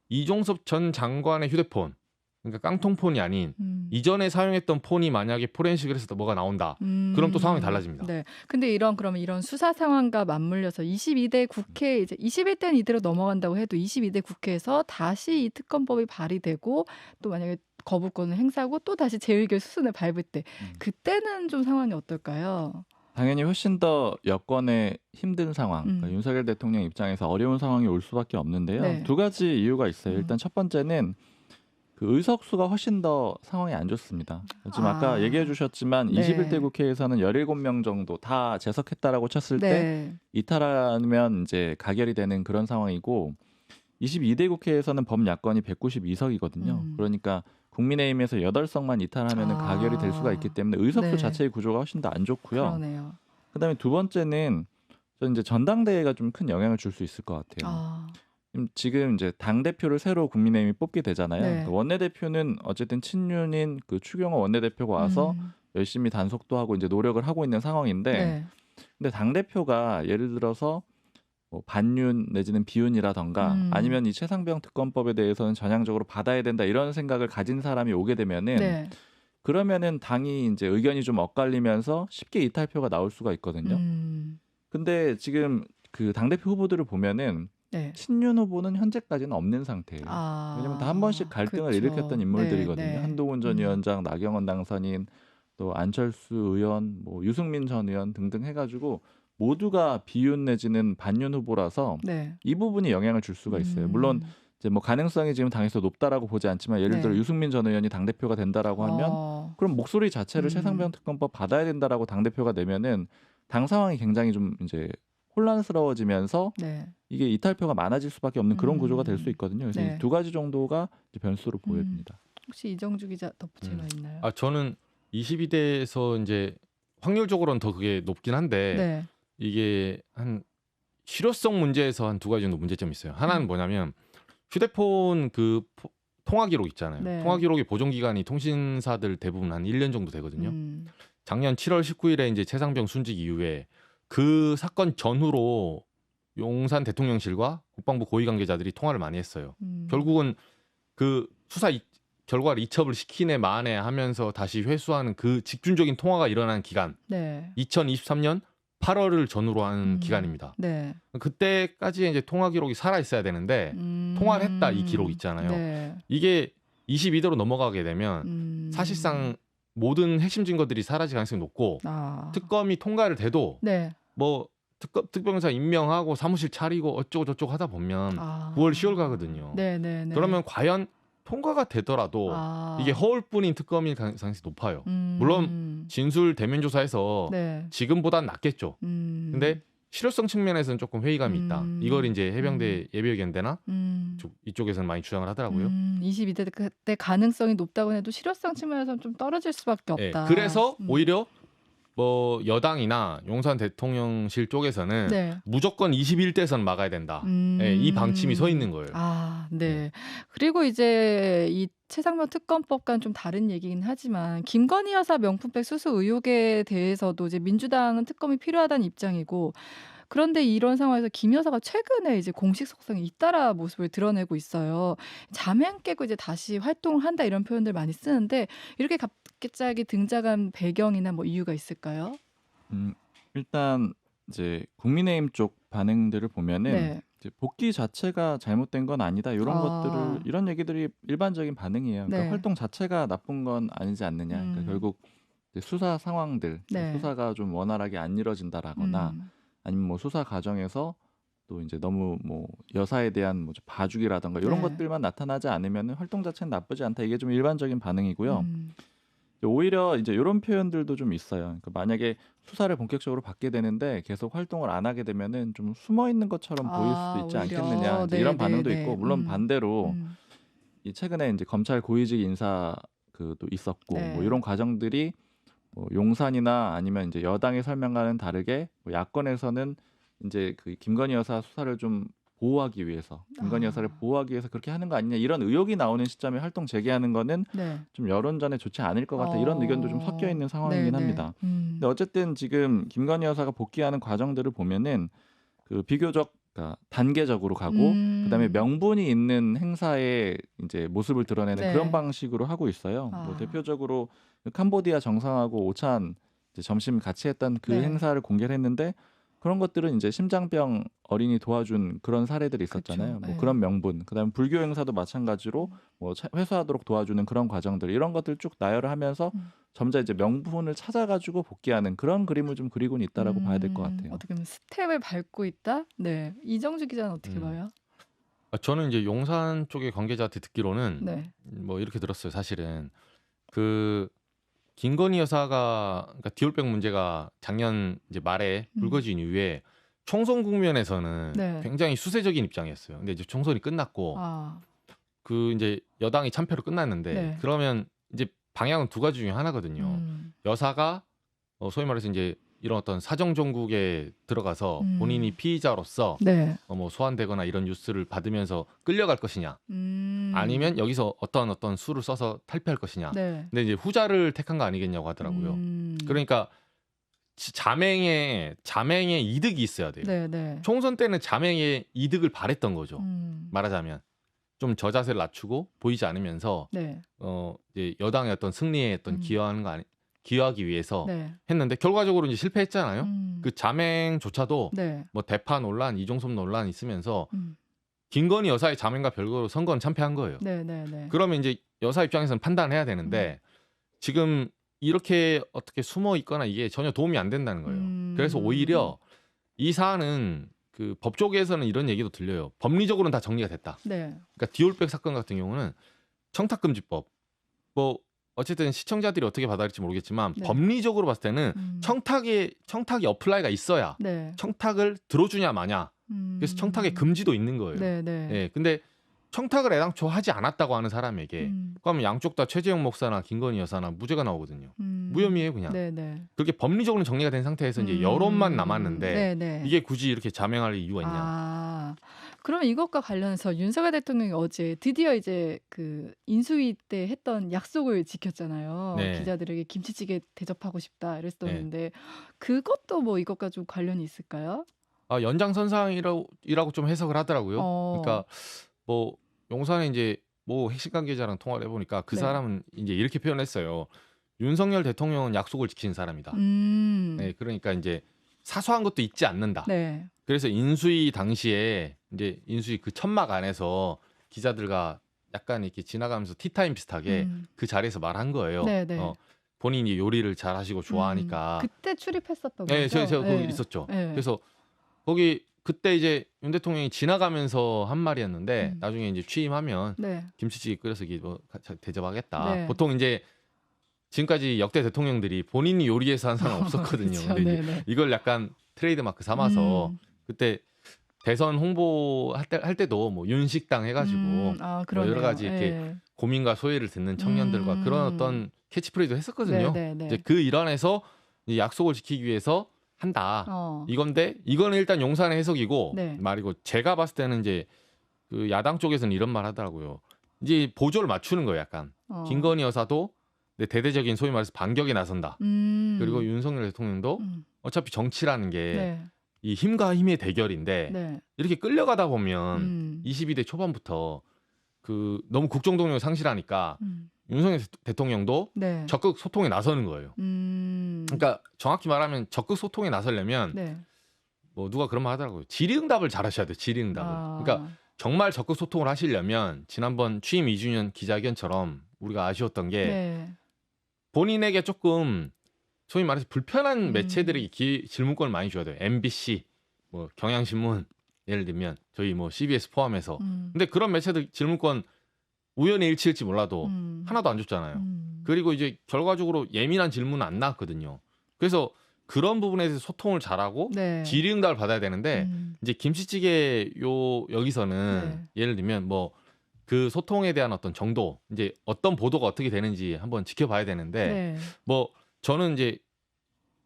이종섭 전 장관의 휴대폰, 그러니까 깡통폰이 아닌 이전에 사용했던 폰이 만약에 포렌식을 해서 뭐가 나온다. 그럼 또 상황이 달라집니다. 네. 근데 그러면 이런 수사 상황과 맞물려서 22대 국회 이제 21대는 이대로 넘어간다고 해도 22대 국회에서 다시 이 특검법이 발의되고 또 만약에 거부권을 행사하고 또 다시 재의결 수순을 밟을 때 그때는 좀 상황이 어떨까요? 당연히 훨씬 더 여권의 힘든 상황, 그러니까 윤석열 대통령 입장에서 어려운 상황이 올 수밖에 없는데요. 네. 두 가지 이유가 있어요. 일단 첫 번째는 그 의석수가 훨씬 더 상황이 안 좋습니다. 지금 아까 얘기해 주셨지만 네. 21대 국회에서는 17명 정도 다 재석했다라고 쳤을 때 네. 이탈하면 이제 가결이 되는 그런 상황이고 22대 국회에서는 범야권이 192석이거든요. 그러니까 국민의힘에서 8석만 이탈하면 가결이 될 수가 있기 때문에 의석수 네. 자체의 구조가 훨씬 더 안 좋고요. 그러네요. 그다음에 두 번째는 저는 이제 전당대회가 좀 큰 영향을 줄 수 있을 것 같아요. 지금 이제 당 대표를 새로 국민의힘이 뽑게 되잖아요. 네. 원내대표는 어쨌든 친윤인 그 추경호 원내대표가 와서 열심히 단속도 하고 이제 노력을 하고 있는 상황인데, 네. 근데 당 대표가 예를 들어서 뭐 반윤 내지는 비윤이라던가 아니면 이 최상병 특검법에 대해서는 전향적으로 받아야 된다 이런 생각을 가진 사람이 오게 되면은 네. 그러면은 당이 이제 의견이 좀 엇갈리면서 쉽게 이탈표가 나올 수가 있거든요. 근데 지금 그 당대표 후보들을 보면은 네. 친윤 후보는 현재까지는 없는 상태예요. 왜냐면 다 한 번씩 갈등을 그쵸. 일으켰던 인물들이거든요. 네, 네. 한동훈 전 위원장, 나경원 당선인, 또 안철수 의원, 뭐 유승민 전 의원 등등 해가지고 모두가 비윤 내지는 반윤 후보라서 네. 이 부분이 영향을 줄 수가 있어요. 물론 이제 뭐 가능성이 지금 당에서 높다라고 보지 않지만 예를 들어 네. 유승민 전 의원이 당 대표가 된다라고 하면 그럼 목소리 자체를 최상병 특검법 받아야 된다라고 당 대표가 되면은 당 상황이 굉장히 좀 이제 혼란스러워지면서 네. 이게 이탈표가 많아질 수밖에 없는 그런 구조가 될 수 있거든요. 그래서 네. 이 두 가지 정도가 이제 변수로 보여집니다. 혹시 이정주 기자 덧붙일 거 있나요? 저는 22대에서 이제 확률적으로는 더 그게 높긴 한데 네. 이게 한 실효성 문제에서 한 두 가지 정도 문제점이 있어요. 하나는 뭐냐면 휴대폰 그 통화 기록 있잖아요. 네. 통화 기록의 보존 기간이 통신사들 대부분 한 1년 정도 되거든요. 작년 7월 19일에 이제 최상병 순직 이후에 그 사건 전후로 용산 대통령실과 국방부 고위 관계자들이 통화를 많이 했어요. 결국은 그 수사 결과를 이첩을 시키네 마네 하면서 다시 회수하는 그 집중적인 통화가 일어난 기간, 네. 2023년 8월을 전후로 하는 기간입니다. 네. 그때까지 이제 통화 기록이 살아 있어야 되는데 통화를 했다 이 기록 있잖아요. 네. 이게 22대로 넘어가게 되면 사실상 모든 핵심 증거들이 사라질 가능성이 높고 특검이 통과를 돼도 네. 뭐 특별검사 임명하고 사무실 차리고 어쩌고 저쩌고 하다 보면 9월 10월 가거든요. 네, 네, 네. 그러면 과연 통과가 되더라도 이게 허울뿐인 특검일 가능성이 높아요. 물론 진술 대면 조사에서 네. 지금보단 낫겠죠. 근데 실효성 측면에서는 조금 회의감이 있다. 이걸 이제 해병대 예비역연대나 이쪽에서는 많이 주장을 하더라고요. 22대 때 가능성이 높다고 해도 실효성 측면에서는 좀 떨어질 수밖에 없다. 그래서 오히려 뭐 여당이나 용산 대통령실 쪽에서는 네. 무조건 21대선 막아야 된다. 이 방침이 서 있는 거예요. 네. 그리고 이제 이 최상병 특검법과는 좀 다른 얘기긴 하지만 김건희 여사 명품백 수수 의혹에 대해서도 이제 민주당은 특검이 필요하다는 입장이고, 그런데 이런 상황에서 김 여사가 최근에 이제 공식 속성이 잇따라 모습을 드러내고 있어요. 잠이 안 깨고 이제 다시 활동을 한다 이런 표현들 많이 쓰는데 이렇게 갑자기 등장한 배경이나 뭐 이유가 있을까요? 일단 이제 국민의힘 쪽 반응들을 보면은 네. 이제 복귀 자체가 잘못된 건 아니다 이런 것들을 이런 얘기들이 일반적인 반응이에요. 그러니까 네. 활동 자체가 나쁜 건 아니지 않느냐. 그러니까 결국 이제 수사 상황들, 네. 수사가 좀 원활하게 안 이루어진다라거나 아니면 뭐 수사 과정에서 또 이제 너무 뭐 여사에 대한 뭐 봐주기라던가 이런 네. 것들만 나타나지 않으면 활동 자체는 나쁘지 않다. 이게 좀 일반적인 반응이고요. 오히려 이제 이런 표현들도 좀 있어요. 그러니까 만약에 수사를 본격적으로 받게 되는데 계속 활동을 안 하게 되면은 좀 숨어 있는 것처럼 보일 수도 있지 오히려. 않겠느냐. 이제 네, 이런 네, 반응도 네. 있고, 물론 반대로 이 최근에 이제 검찰 고위직 인사 그도 있었고 네. 뭐 이런 과정들이 뭐 용산이나 아니면 이제 여당의 설명과는 다르게 뭐 야권에서는 이제 그 김건희 여사 수사를 좀 보호하기 위해서, 김건희 여사를 보호하기 위해서 그렇게 하는 거 아니냐 이런 의혹이 나오는 시점에 활동 재개하는 거는 네. 좀 여론전에 좋지 않을 것 같다 이런 의견도 좀 섞여 있는 상황이긴 네, 네. 합니다. 근데 어쨌든 지금 김건희 여사가 복귀하는 과정들을 보면은 그 비교적 그러니까 단계적으로 가고 그다음에 명분이 있는 행사에 이제 모습을 드러내는 네. 그런 방식으로 하고 있어요. 뭐 대표적으로 캄보디아 정상하고 오찬 이제 점심 같이 했던 그 네. 행사를 공개를 했는데 그런 것들은 이제 심장병 어린이 도와준 그런 사례들이 있었잖아요. 그쵸. 뭐 네. 그런 명분, 그다음에 불교 행사도 마찬가지로 뭐 회수하도록 도와주는 그런 과정들 이런 것들 쭉 나열을 하면서 점차 이제 명분을 찾아가지고 복귀하는 그런 그림을 좀 그리고는 있다라고 봐야 될 것 같아요. 어떻게 보면 스텝을 밟고 있다. 네, 이정주 기자는 어떻게 봐요? 저는 이제 용산 쪽의 관계자한테 듣기로는 네. 뭐 이렇게 들었어요. 사실은 그 김건희 여사가 그러니까 디올백 문제가 작년 이제 말에 불거진 이후에 총선 국면에서는 네. 굉장히 수세적인 입장이었어요. 근데 이제 총선이 끝났고 그 이제 여당이 참패로 끝났는데 네. 그러면 이제 방향은 두 가지 중에 하나거든요. 여사가 소위 말해서 이제 이런 어떤 사정 정국에 들어가서 본인이 피의자로서 네. 뭐 소환되거나 이런 뉴스를 받으면서 끌려갈 것이냐, 아니면 여기서 어떤 수를 써서 탈피할 것이냐. 네. 근데 이제 후자를 택한 거 아니겠냐고 하더라고요. 그러니까 자맹의 이득이 있어야 돼요. 네, 네. 총선 때는 자맹의 이득을 바랬던 거죠. 말하자면 좀 저자세를 낮추고 보이지 않으면서 네. 이제 여당의 어떤 승리에 어떤 기여하기 위해서 네. 했는데 결과적으로 이제 실패했잖아요. 그 자맹조차도 네. 뭐 대파 논란, 이종섭 논란 있으면서 김건희 여사의 자맹과 별개로 선거는 참패한 거예요. 네, 네, 네. 그러면 이제 여사 입장에서는 판단을 해야 되는데 지금 이렇게 어떻게 숨어 있거나 이게 전혀 도움이 안 된다는 거예요. 그래서 오히려 이 사안은 그 법조계에서는 이런 얘기도 들려요. 법리적으로는 다 정리가 됐다. 네. 그러니까 디올백 사건 같은 경우는 청탁금지법, 뭐 어쨌든 시청자들이 어떻게 받아들일지 모르겠지만 네. 법리적으로 봤을 때는 청탁이 어플라이가 있어야 네. 청탁을 들어주냐 마냐. 그래서 청탁의 금지도 있는 거예요. 네, 네. 예, 근데 청탁을 애당초 하지 않았다고 하는 사람에게 그러면 양쪽 다 최재형 목사나 김건희 여사나 무죄가 나오거든요. 무혐의예요 그냥. 네, 네. 그렇게 법리적으로 정리가 된 상태에서 이제 여론만 남았는데 네, 네. 이게 굳이 이렇게 자맹할 이유가 있냐. 아, 그러면 이것과 관련해서 윤석열 대통령이 어제 드디어 이제 그 인수위 때 했던 약속을 지켰잖아요. 네. 기자들에게 김치찌개 대접하고 싶다 이랬었는데 그것도 뭐 이것과 좀 관련이 있을까요? 연장선상이라고 좀 해석을 하더라고요. 그러니까 뭐 용산에 이제 뭐 핵심 관계자랑 통화를 해보니까 그 네. 사람은 이제 이렇게 표현했어요. 윤석열 대통령은 약속을 지키는 사람이다. 네, 그러니까 이제 사소한 것도 잊지 않는다. 네. 그래서 인수위 당시에 이제 인수위 그 천막 안에서 기자들과 약간 이렇게 지나가면서 티타임 비슷하게 그 자리에서 말한 거예요. 네, 네. 본인이 요리를 잘하시고 좋아하니까. 그때 출입했었던 네, 거죠? 제가 거기 있었죠. 네. 그래서 거기 그때 이제 윤 대통령이 지나가면서 한 말이었는데 나중에 이제 취임하면 네. 김치찌개 끓여서 뭐 대접하겠다. 네. 보통 이제 지금까지 역대 대통령들이 본인이 요리해서 한 사람 없었거든요. 그렇죠. 근데 이제 네네. 이걸 약간 트레이드 마크 삼아서 그때 대선 홍보 할 때도 뭐 윤식당 해가지고 뭐 여러 가지 이렇게 고민과 소외를 듣는 청년들과 그런 어떤 캐치프레이도 했었거든요. 이제 그 일환에서 이제 약속을 지키기 위해서 한다. 이건데 이거는 일단 용산의 해석이고 네. 말이고 제가 봤을 때는 이제 그 야당 쪽에서는 이런 말 하더라고요. 이제 보조를 맞추는 거예요, 약간. 김건희 여사도 대대적인 소위 말해서 반격에 나선다. 그리고 윤석열 대통령도 어차피 정치라는 게 이 힘과 힘의 대결인데 이렇게 끌려가다 보면 22대 초반부터 그 너무 국정 동력을 상실하니까 윤석열 대통령도 적극 소통에 나서는 거예요. 그러니까 정확히 말하면 적극 소통에 나서려면 뭐 누가 그런 말 하더라고요. 질의응답을 잘하셔야 돼요. 질의응답을. 그러니까 정말 적극 소통을 하시려면 지난번 취임 2주년 기자회견처럼 우리가 아쉬웠던 게 본인에게 조금 소위 말해서 불편한 매체들에게 질문권을 많이 줘야 돼요. MBC, 뭐 경향신문 예를 들면 저희 뭐 CBS 포함해서. 근데 그런 매체들 질문권 우연히 일치일지 몰라도 하나도 안 줬잖아요. 그리고 이제 결과적으로 예민한 질문은 안 나왔거든요. 그래서 그런 부분에 대해서 소통을 잘하고 질의응답을 받아야 되는데 이제 김치찌개 여기서는 예를 들면 뭐 그 소통에 대한 어떤 정도, 이제 어떤 보도가 어떻게 되는지 한번 지켜봐야 되는데 뭐 저는 이제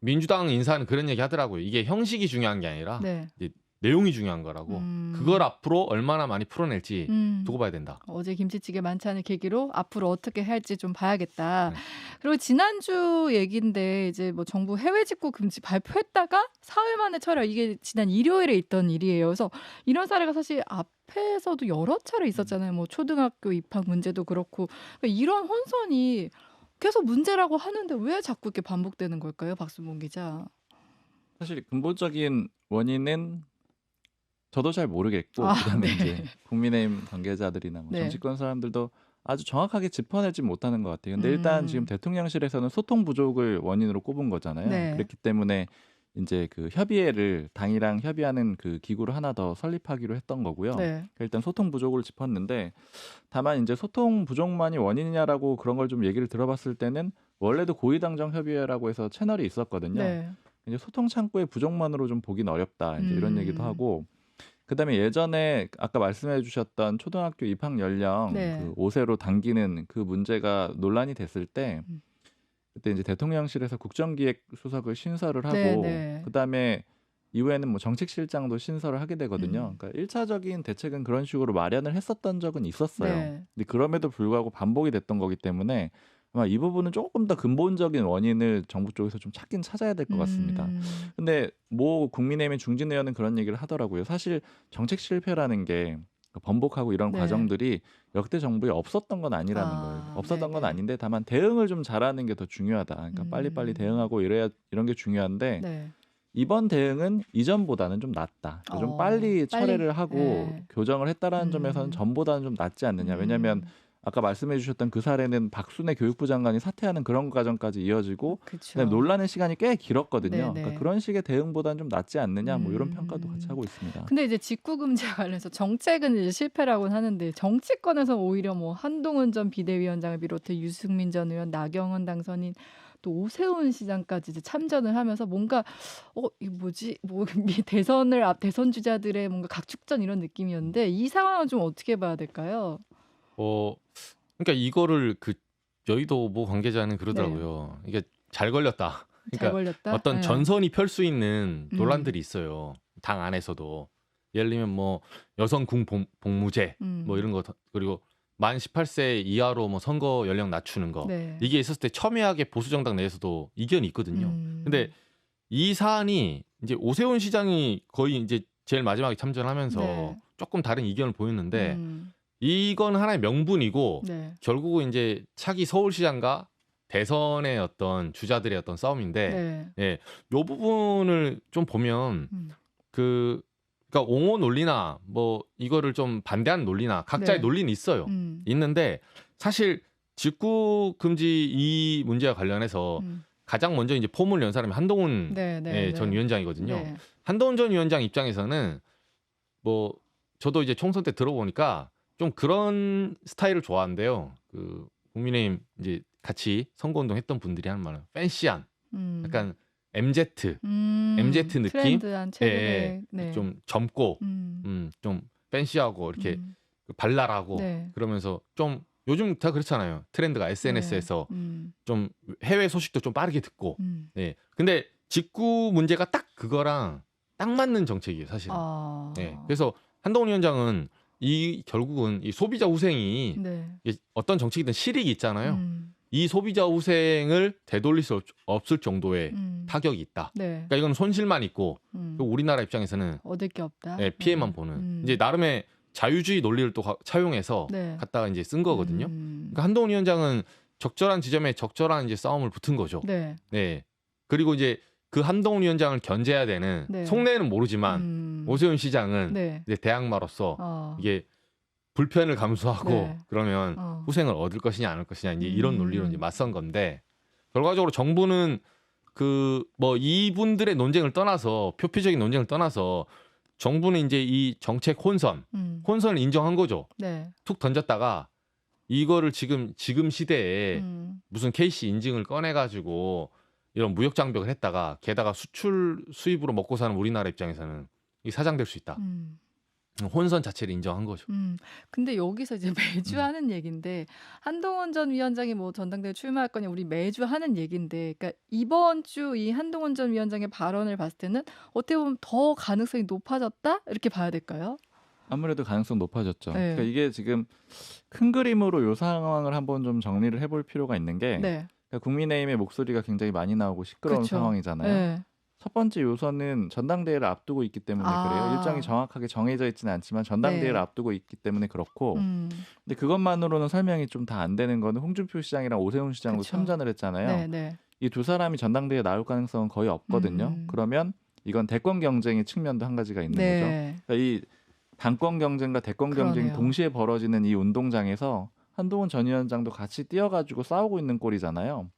민주당 인사는 그런 얘기 하더라고요. 이게 형식이 중요한 게 아니라 이제 내용이 중요한 거라고. 그걸 앞으로 얼마나 많이 풀어낼지 두고 봐야 된다. 어제 김치찌개 만찬을 계기로 앞으로 어떻게 할지 좀 봐야겠다. 그리고 지난주 얘기인데 이제 뭐 정부 해외 직구 금지 발표했다가 사흘 만에 철회. 이게 지난 일요일에 있던 일이에요. 그래서 이런 사례가 사실 앞에서도 여러 차례 있었잖아요. 뭐 초등학교 입학 문제도 그렇고. 그러니까 이런 혼선이 계속 문제라고 하는데 왜 자꾸 이렇게 반복되는 걸까요, 박순봉 기자? 사실 근본적인 원인은 저도 잘 모르겠고 그다음에 이제 국민의힘 관계자들이나 뭐 정치권 사람들도 아주 정확하게 짚어내지 못하는 것 같아요. 근데 일단 지금 대통령실에서는 소통 부족을 원인으로 꼽은 거잖아요. 그렇기 때문에 이제 그 협의회를 당이랑 협의하는 그 기구를 하나 더 설립하기로 했던 거고요. 일단 소통 부족을 짚었는데 다만 이제 소통 부족만이 원인이냐라고 그런 걸 좀 얘기를 들어봤을 때는 원래도 고위당정 협의회라고 해서 채널이 있었거든요. 이제 소통 창구의 부족만으로 좀 보긴 어렵다. 이제 이런 얘기도 하고 그다음에 예전에 아까 말씀해 주셨던 초등학교 입학 연령 네. 그 5세로 당기는 그 문제가 논란이 됐을 때 그때 이제 대통령실에서 국정기획수석을 신설을 하고 네네. 그다음에 이후에는 뭐 정책실장도 신설을 하게 되거든요. 그러니까 1차적인 대책은 그런 식으로 마련을 했었던 적은 있었어요. 네. 근데 그럼에도 불구하고 반복이 됐던 거기 때문에 아마 이 부분은 조금 더 근본적인 원인을 정부 쪽에서 좀 찾긴 찾아야 될 것 같습니다. 근데 뭐 국민의힘의 중진 의원은 그런 얘기를 하더라고요. 사실 정책 실패라는 게 번복하고 이런 네. 과정들이 역대 정부에 없었던 건 아니라는 거예요. 없었던 건 네네. 아닌데 다만 대응을 좀 잘하는 게 더 중요하다. 그러니까 빨리빨리 대응하고 이래야 이런 게 중요한데 네. 이번 대응은 이전보다는 좀 낫다. 좀 빨리 철회를 하고 네. 교정을 했다라는 점에서는 전보다는 좀 낫지 않느냐. 왜냐하면 아까 말씀해 주셨던 그 사례는 박순애 교육부 장관이 사퇴하는 그런 과정까지 이어지고 그다음에 논란의 시간이 꽤 길었거든요. 그러니까 그런 식의 대응보다는 좀 낫지 않느냐 뭐 이런 평가도 같이 하고 있습니다. 근데 이제 직구 금지와 관련해서 정책은 이제 실패라고는 하는데 정치권에서 오히려 뭐 한동훈 전 비대위원장을 비롯해 유승민 전 의원, 나경원 당선인 또 오세훈 시장까지 이제 참전을 하면서 뭔가 이거 뭐지? 뭐 대선 주자들의 뭔가 각축전 이런 느낌이었는데 이 상황은 좀 어떻게 봐야 될까요? 그러니까 이거를 그 여의도 모 관계자는 그러더라고요. 이게 잘 걸렸다. 잘 그러니까 걸렸다. 어떤 네. 전선이 펼 수 있는 논란들이 있어요. 당 안에서도. 예를 들면 뭐 여성 복무제 뭐 이런 거 그리고 만 18세 이하로 뭐 선거 연령 낮추는 거 네. 이게 있었을 때 첨예하게 보수 정당 내에서도 이견이 있거든요. 근데 이 사안이 이제 오세훈 시장이 거의 이제 제일 마지막에 참전하면서 네. 조금 다른 이견을 보였는데 이건 하나의 명분이고 네. 결국은 이제 차기 서울시장과 대선의 어떤 주자들의 어떤 싸움인데 예, 요 부분을 좀 보면 그러니까 옹호 논리나 뭐 이거를 좀 반대하는 논리나 각자의 논리는 있어요. 있는데 사실 직구 금지 이 문제와 관련해서 가장 먼저 이제 포문을 연 사람이 한동훈 전 위원장이거든요. 한동훈 전 위원장 입장에서는 뭐 저도 이제 총선 때 들어보니까 좀 그런 스타일을 좋아한대요. 그 국민의힘 이제 같이 선거운동 했던 분들이 하는 말은 팬시한 약간 MZ 느낌, 트렌드한 체질의 좀 젊고 좀 팬시하고 이렇게 발랄하고 그러면서 좀 요즘 다 그렇잖아요. 트렌드가 SNS에서 좀 해외 소식도 좀 빠르게 듣고. 근데 직구 문제가 딱 그거랑 딱 맞는 정책이에요, 사실은. 그래서 한동훈 위원장은 결국은 이 소비자 후생이 어떤 정책이든 실익이 있잖아요. 이 소비자 후생을 되돌릴 수 없을 정도의 타격이 있다. 그러니까 이건 손실만 있고 우리나라 입장에서는 얻을 게 없다. 피해만 보는. 이제 나름의 자유주의 논리를 또 차용해서 갖다가 이제 쓴 거거든요. 그러니까 한동훈 위원장은 적절한 지점에 적절한 이제 싸움을 붙은 거죠. 그리고 이제 그 한동훈 위원장을 견제해야 되는 속내는 모르지만 오세훈 시장은 이제 대항마로서 이게 불편을 감수하고 그러면 후생을 얻을 것이냐 안 얻을 것이냐 이제 이런 논리로 이제 맞선 건데 결과적으로 정부는 그 뭐 이분들의 논쟁을 떠나서 표피적인 논쟁을 떠나서 정부는 이제 이 정책 혼선을 인정한 거죠. 툭 던졌다가 이거를 지금 시대에 무슨 KC 인증을 꺼내가지고 이런 무역 장벽을 했다가 게다가 수출 수입으로 먹고 사는 우리나라 입장에서는 이 사장될 수 있다. 혼선 자체를 인정한 거죠. 근데 여기서 이제 매주 하는 얘기인데 한동훈 전 위원장이 뭐 전당대회 출마할 거냐 우리 매주 하는 얘기인데 그러니까 이번 주 이 한동훈 전 위원장의 발언을 봤을 때는 어떻게 보면 더 가능성이 높아졌다? 이렇게 봐야 될까요? 아무래도 가능성 높아졌죠. 그러니까 이게 지금 큰 그림으로 이 상황을 한번 좀 정리를 해볼 필요가 있는 게 그러니까 국민의힘의 목소리가 굉장히 많이 나오고 시끄러운 상황이잖아요. 첫 번째 요소는 전당대회를 앞두고 있기 때문에 그래요. 일정이 정확하게 정해져 있지는 않지만 전당대회를 앞두고 있기 때문에 그렇고 근데 그것만으로는 설명이 좀 다 안 되는 거는 홍준표 시장이랑 오세훈 시장도 참전을 했잖아요. 이 두 사람이 전당대회에 나올 가능성은 거의 없거든요. 그러면 이건 대권 경쟁의 측면도 한 가지가 있는 거죠. 그러니까 이 당권 경쟁과 대권 경쟁이 동시에 벌어지는 이 운동장에서 한동훈 전 위원장도 같이 뛰어가지고 싸우고 있는 꼴이잖아요.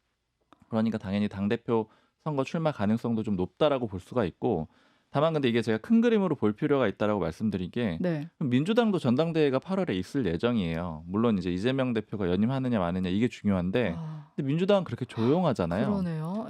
그러니까 당연히 당대표 선거 출마 가능성도 좀 높다라고 볼 수가 있고 다만 근데 이게 제가 큰 그림으로 볼 필요가 있다라고 말씀드린 게 민주당도 전당대회가 8월에 있을 예정이에요. 물론 이제 이재명 대표가 연임하느냐 마느냐 이게 중요한데 근데 민주당은 그렇게 조용하잖아요. 그러네요.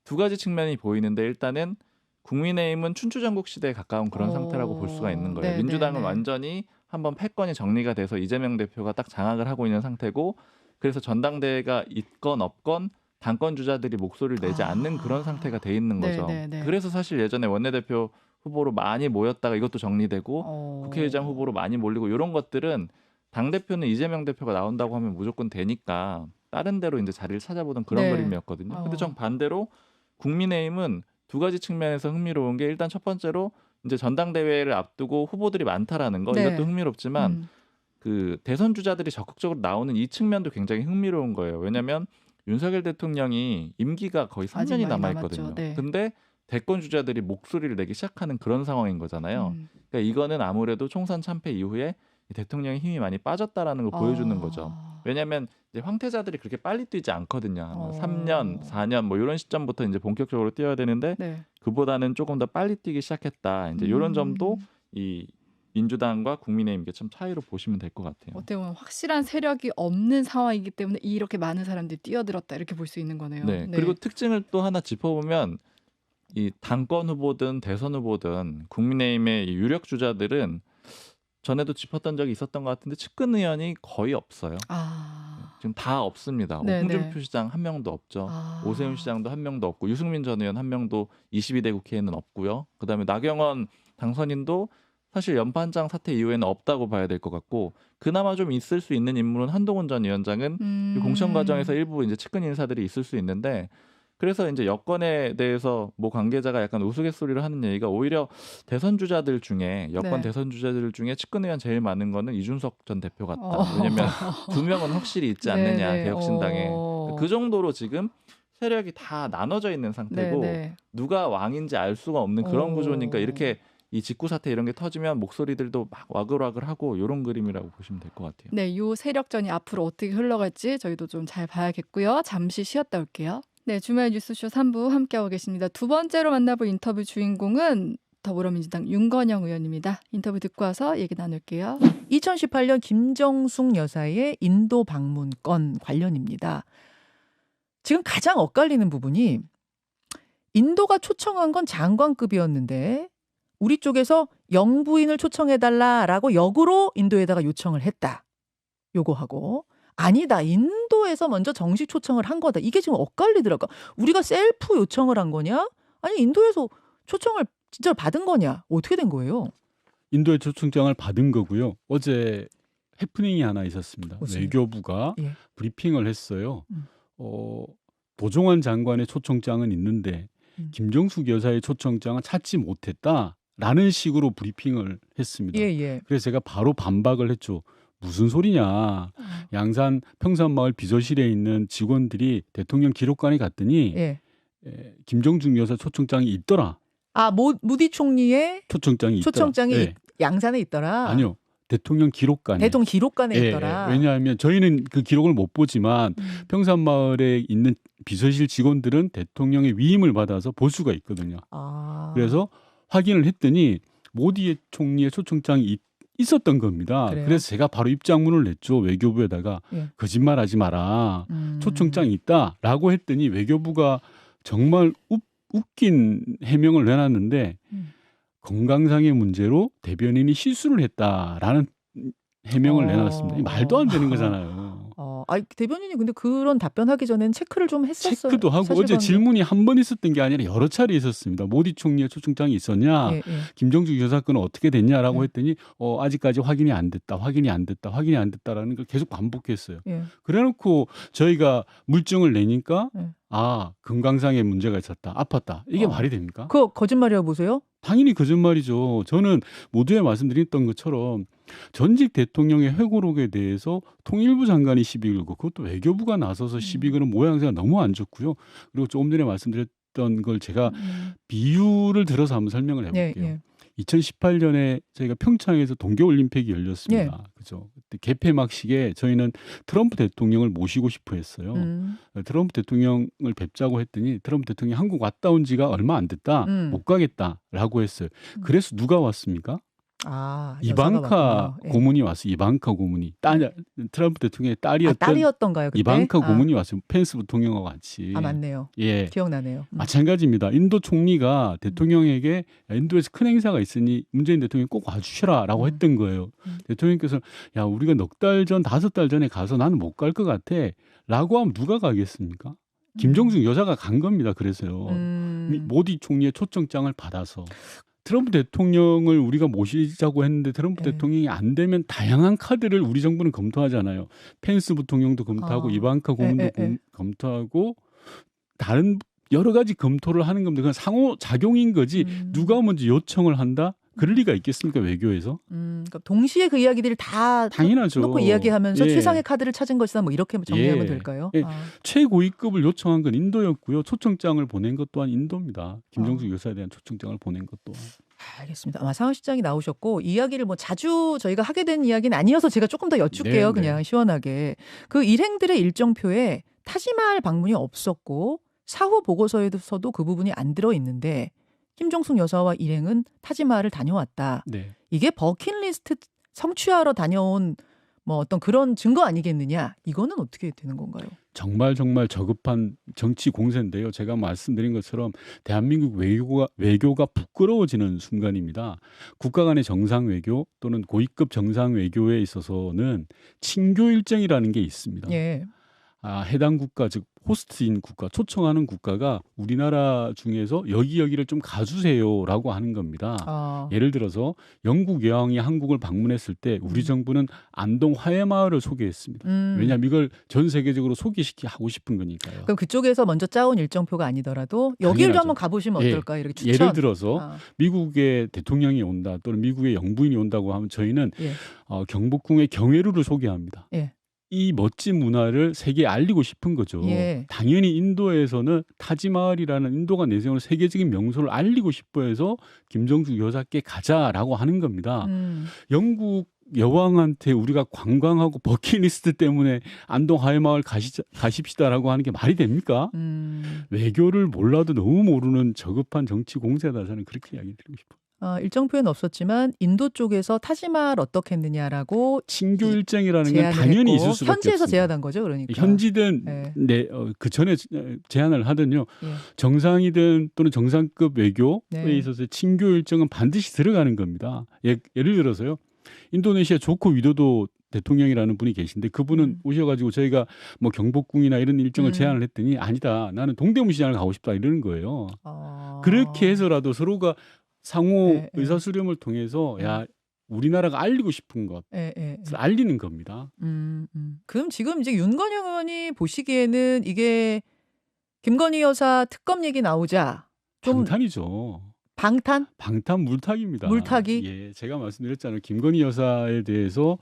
두 가지 측면이 보이는데 일단은 국민의힘은 춘추전국 시대에 가까운 그런 상태라고 볼 수가 있는 거예요. 민주당은 완전히 한번 패권이 정리가 돼서 이재명 대표가 딱 장악을 하고 있는 상태고 그래서 전당대회가 있건 없건 당권 주자들이 목소리를 내지 않는 그런 상태가 돼 있는 거죠. 그래서 사실 예전에 원내대표 후보로 많이 모였다가 이것도 정리되고 국회의장 후보로 많이 몰리고 이런 것들은 당대표는 이재명 대표가 나온다고 하면 무조건 되니까 다른 데로 이제 자리를 찾아보던 그런 그림이었거든요. 근데 정반대로 국민의힘은 두 가지 측면에서 흥미로운 게 일단 첫 번째로 이제 전당대회를 앞두고 후보들이 많다라는 거 이것도 흥미롭지만 그 대선 주자들이 적극적으로 나오는 이 측면도 굉장히 흥미로운 거예요. 왜냐하면 윤석열 대통령이 임기가 거의 3년이 남아있거든요. 근데 대권 주자들이 목소리를 내기 시작하는 그런 상황인 거잖아요. 그러니까 이거는 아무래도 총선 참패 이후에 대통령의 힘이 많이 빠졌다라는 걸 보여주는 거죠. 왜냐하면 이제 황태자들이 그렇게 빨리 뛰지 않거든요. 3년, 4년 뭐 이런 시점부터 이제 본격적으로 뛰어야 되는데 그보다는 조금 더 빨리 뛰기 시작했다. 이제 이런 점도 이 민주당과 국민의힘 참 차이로 보시면 될 것 같아요. 어떻게 보면 확실한 세력이 없는 상황이기 때문에 이렇게 많은 사람들이 뛰어들었다 이렇게 볼 수 있는 거네요. 그리고 특징을 또 하나 짚어보면 이 당권 후보든 대선 후보든 국민의힘의 이 유력 주자들은 전에도 짚었던 적이 있었던 것 같은데 측근 의원이 거의 없어요. 지금 다 없습니다. 홍준표 시장 한 명도 없죠. 오세훈 시장도 한 명도 없고 유승민 전 의원 한 명도 22대 국회에는 없고요. 그다음에 나경원 당선인도 사실 연판장 사태 이후에는 없다고 봐야 될 것 같고 그나마 좀 있을 수 있는 인물은 한동훈 전 위원장은 공천 과정에서 일부 이제 측근 인사들이 있을 수 있는데 그래서 이제 여권에 대해서 뭐 관계자가 약간 우스갯소리를 하는 얘기가 오히려 대선 주자들 중에 여권 대선 주자들 중에 측근 의원 제일 많은 거는 이준석 전 대표 같다. 왜냐면 두 명은 확실히 있지 않느냐 개혁신당에 그 정도로 지금 세력이 다 나눠져 있는 상태고 누가 왕인지 알 수가 없는 그런 구조니까 이렇게 이 직구 사태 이런 게 터지면 목소리들도 막 와글와글하고 이런 그림이라고 보시면 될 것 같아요. 네, 이 세력전이 앞으로 어떻게 흘러갈지 저희도 좀 잘 봐야겠고요. 잠시 쉬었다 올게요. 네, 주말 뉴스쇼 3부 함께하고 계십니다. 두 번째로 만나볼 인터뷰 주인공은 더불어민주당 윤건영 의원입니다. 인터뷰 듣고 와서 얘기 나눌게요. 2018년 김정숙 여사의 인도 방문 건 관련입니다. 지금 가장 엇갈리는 부분이 인도가 초청한 건 장관급이었는데 우리 쪽에서 영부인을 초청해달라라고 역으로 인도에다가 요청을 했다. 요거하고 아니다. 인도에서 먼저 정식 초청을 한 거다. 이게 지금 엇갈리더라고요. 우리가 셀프 요청을 한 거냐? 아니 인도에서 초청을 진짜 받은 거냐? 어떻게 된 거예요? 인도의 초청장을 받은 거고요. 어제 해프닝이 하나 있었습니다. 외교부가 브리핑을 했어요. 도종환 장관의 초청장은 있는데 김정숙 여사의 초청장은 찾지 못했다라는 식으로 브리핑을 했습니다. 그래서 제가 바로 반박을 했죠. 무슨 소리냐. 양산 평산마을 비서실에 있는 직원들이 대통령 기록관에 갔더니 김정숙 여사 초청장이 있더라. 모디 총리의 초청장이 양산에 있더라. 아니요. 대통령 기록관에 있더라. 왜냐하면 저희는 그 기록을 못 보지만 평산마을에 있는 비서실 직원들은 대통령의 위임을 받아서 볼 수가 있거든요. 그래서 확인을 했더니 모디 총리의 초청장이 있었던 겁니다. 그래서 제가 바로 입장문을 냈죠. 외교부에다가 거짓말하지 마라. 초청장이 있다라고 했더니 외교부가 정말 웃긴 해명을 내놨는데 건강상의 문제로 대변인이 실수를 했다라는 해명을 내놨습니다. 말도 안 되는 거잖아요. 대변인이 근데 그런 답변하기 전에는 체크를 좀 했었어요. 체크도 하고 어제 질문이 한 번 있었던 게 아니라 여러 차례 있었습니다. 모디 총리의 초청장이 있었냐? 김정숙 여사 건은 어떻게 됐냐라고 했더니 아직까지 확인이 안 됐다라는 걸 계속 반복했어요. 그래놓고 저희가 물증을 내니까 건강상의 문제가 있었다. 아팠다. 이게 말이 됩니까? 그거 거짓말이라고 보세요? 당연히 거짓말이죠. 저는 모두에 말씀드렸던 것처럼 전직 대통령의 회고록에 대해서 통일부 장관이 시비 걸고 그것도 외교부가 나서서 시비 거는 모양새가 너무 안 좋고요. 그리고 조금 전에 말씀드렸던 걸 제가 비유를 들어서 한번 설명을 해볼게요. 2018년에 저희가 평창에서 동계올림픽이 열렸습니다. 그죠? 그때 개폐막식에 저희는 트럼프 대통령을 모시고 싶어 했어요. 트럼프 대통령을 뵙자고 했더니 트럼프 대통령이 한국 왔다 온 지가 얼마 안 됐다. 못 가겠다라고 했어요. 그래서 누가 왔습니까? 아, 이방카 예. 고문이 왔어요. 이방카 고문이 트럼프 대통령의 딸이었던 딸이었던가요? 그때? 이방카 고문이 왔어요. 펜스 부통령과 같이. 아, 맞네요. 예, 기억나네요. 마찬가지입니다. 인도 총리가 대통령에게 인도에서 큰 행사가 있으니 문재인 대통령이 꼭 와주시라라고 했던 거예요. 대통령께서 야 우리가 넉 달 전, 5달 전에 가서 나는 못 갈 것 같아라고 하면 누가 가겠습니까? 김정숙 여사가 간 겁니다. 그래서요. 모디 총리의 초청장을 받아서. 트럼프 대통령을 우리가 모시자고 했는데 트럼프 대통령이 안 되면 다양한 카드를 우리 정부는 검토하잖아요. 펜스 부통령도 검토하고 이방카 고문도 검토하고 다른 여러 가지 검토를 하는 겁니다. 그건 상호작용인 거지 누가 먼저 요청을 한다? 그럴 리가 있겠습니까? 외교에서? 그러니까 동시에 그 이야기들을 다 당연하죠. 놓고 이야기하면서 예. 최상의 카드를 찾은 것이다. 뭐 이렇게 정리하면 예. 될까요? 예. 최고위급을 요청한 건 인도였고요. 초청장을 보낸 것 또한 인도입니다. 김정숙 여사에 대한 초청장을 보낸 것 또한. 알겠습니다. 마상원 실장이 나오셨고 이야기를 뭐 자주 저희가 하게 된 이야기는 아니어서 제가 조금 더 여쭐게요. 네, 그냥 시원하게. 그 일행들의 일정표에 타지마할 방문이 없었고 사후 보고서에서도 그 부분이 안 들어있는데 김정숙 여사와 일행은 타지마할을 다녀왔다. 네. 이게 버킷리스트 성취하러 다녀온 뭐 어떤 그런 증거 아니겠느냐. 이거는 어떻게 되는 건가요? 정말 저급한 정치 공세인데요. 제가 말씀드린 것처럼 대한민국 외교가 부끄러워지는 순간입니다. 국가 간의 정상 외교 또는 고위급 정상 외교에 있어서는 친교 일정이라는 게 있습니다. 예. 해당 국가 즉 호스트인 국가, 초청하는 국가가 우리나라 중에서 여기를 좀 가주세요라고 하는 겁니다. 예를 들어서 영국 여왕이 한국을 방문했을 때 우리 정부는 안동 화해마을을 소개했습니다. 왜냐하면 이걸 전 세계적으로 소개하고 싶은 거니까요. 그럼 그쪽에서 먼저 짜온 일정표가 아니더라도 여기를 한번 가보시면 어떨까? 이렇게 추천. 예를 들어서 미국의 대통령이 온다 또는 미국의 영부인이 온다고 하면 저희는 경복궁의 경회루를 소개합니다. 예. 이 멋진 문화를 세계에 알리고 싶은 거죠. 예. 당연히 인도에서는 타지마을이라는 인도가 내세우는 세계적인 명소를 알리고 싶어 해서 김정숙 여사께 가자라고 하는 겁니다. 영국 여왕한테 우리가 관광하고 버킷리스트 때문에 안동 하회마을 가십시다라고 하는 게 말이 됩니까? 외교를 몰라도 너무 모르는 저급한 정치 공세다. 저는 그렇게 이야기 드리고 싶어요. 일정표에는 없었지만 인도 쪽에서 타지마할 어떻게 했느냐라고 친교 일정이라는 건 당연히 있을 수밖에 현지에서 없습니다. 제안한 거죠, 그러니까. 현지든 그 전에 제안을 하든요. 정상이든 또는 정상급 외교에 있어서 친교 일정은 반드시 들어가는 겁니다. 예를 들어서요. 인도네시아 조코 위도도 대통령이라는 분이 계신데 그분은 오셔가지고 저희가 뭐 경복궁이나 이런 일정을 제안을 했더니 아니다. 나는 동대문 시장을 가고 싶다 이러는 거예요. 그렇게 해서라도 서로가 상호 의사수렴을 통해서 야 우리나라가 알리고 싶은 것을 알리는 겁니다. 그럼 지금 이제 윤건영 의원이 보시기에는 이게 김건희 여사 특검 얘기 나오자 좀 방탄이죠. 방탄 물타기입니다. 물타기? 예, 제가 말씀드렸잖아요. 김건희 여사에 대해서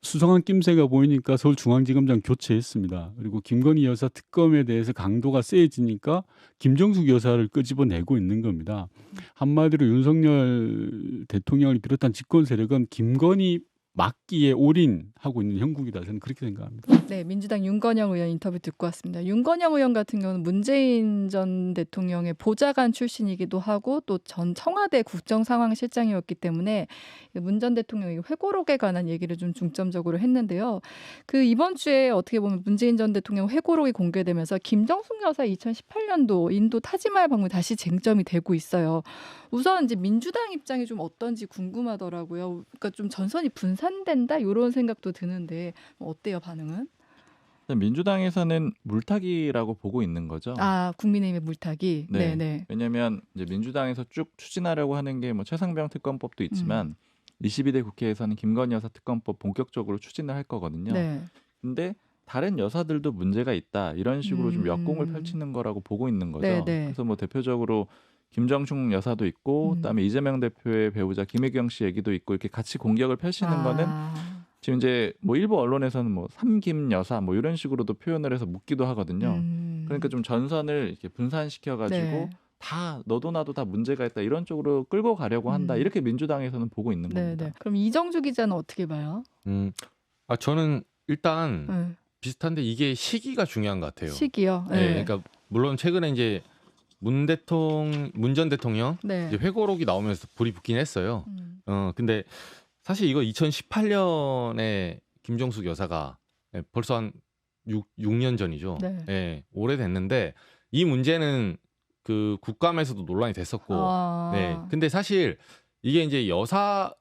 수상한 낌새가 보이니까 서울중앙지검장 교체했습니다. 그리고 김건희 여사 특검에 대해서 강도가 세지니까 김정숙 여사를 끄집어내고 있는 겁니다. 한마디로 윤석열 대통령을 비롯한 집권 세력은 김건희 막기에 올인하고 있는 형국이다. 저는 그렇게 생각합니다. 네, 민주당 윤건영 의원 인터뷰 듣고 왔습니다. 윤건영 의원 같은 경우는 문재인 전 대통령의 보좌관 출신이기도 하고 또 전 청와대 국정상황실장이었기 때문에 문 전 대통령의 회고록에 관한 얘기를 좀 중점적으로 했는데요. 그 이번 주에 어떻게 보면 문재인 전 대통령 회고록이 공개되면서 김정숙 여사 2018년도 인도 타지마할 방문 다시 쟁점이 되고 있어요. 우선 이제 민주당 입장이 좀 어떤지 궁금하더라고요. 그러니까 좀 전선이 분산된다 이런 생각도 드는데 어때요, 반응은? 민주당에서는 물타기라고 보고 있는 거죠. 국민의힘의 물타기. 네. 왜냐하면 이제 민주당에서 쭉 추진하려고 하는 게 뭐 최상병 특검법도 있지만 22대 국회에서는 김건희 여사 특검법 본격적으로 추진을 할 거거든요. 근데 다른 여사들도 문제가 있다 이런 식으로 좀 역공을 펼치는 거라고 보고 있는 거죠. 그래서 뭐 대표적으로 김정숙 여사도 있고 그다음에 이재명 대표의 배우자 김혜경 씨 얘기도 있고 이렇게 같이 공격을 펼치는 거는 지금 이제 뭐 일부 언론에서는 뭐 삼김 여사 뭐 이런 식으로도 표현을 해서 묻기도 하거든요. 그러니까 좀 전선을 이렇게 분산시켜 가지고 다 너도 나도 다 문제가 있다 이런 쪽으로 끌고 가려고 한다 이렇게 민주당에서는 보고 있는 겁니다. 그럼 이정주 기자는 어떻게 봐요? 저는 일단 비슷한데 이게 시기가 중요한 것 같아요. 시기요. 그러니까 물론 최근에 이제 문 전 대통령 이제 회고록이 나오면서 불이 붙긴 했어요. 근데 사실 이거 2018년에 김정숙 여사가 벌써 한 6년 전이죠. 네. 예, 오래됐는데 이 문제는 그 국감에서도 논란이 됐었고, 네. 근데 사실 이게 이제 여사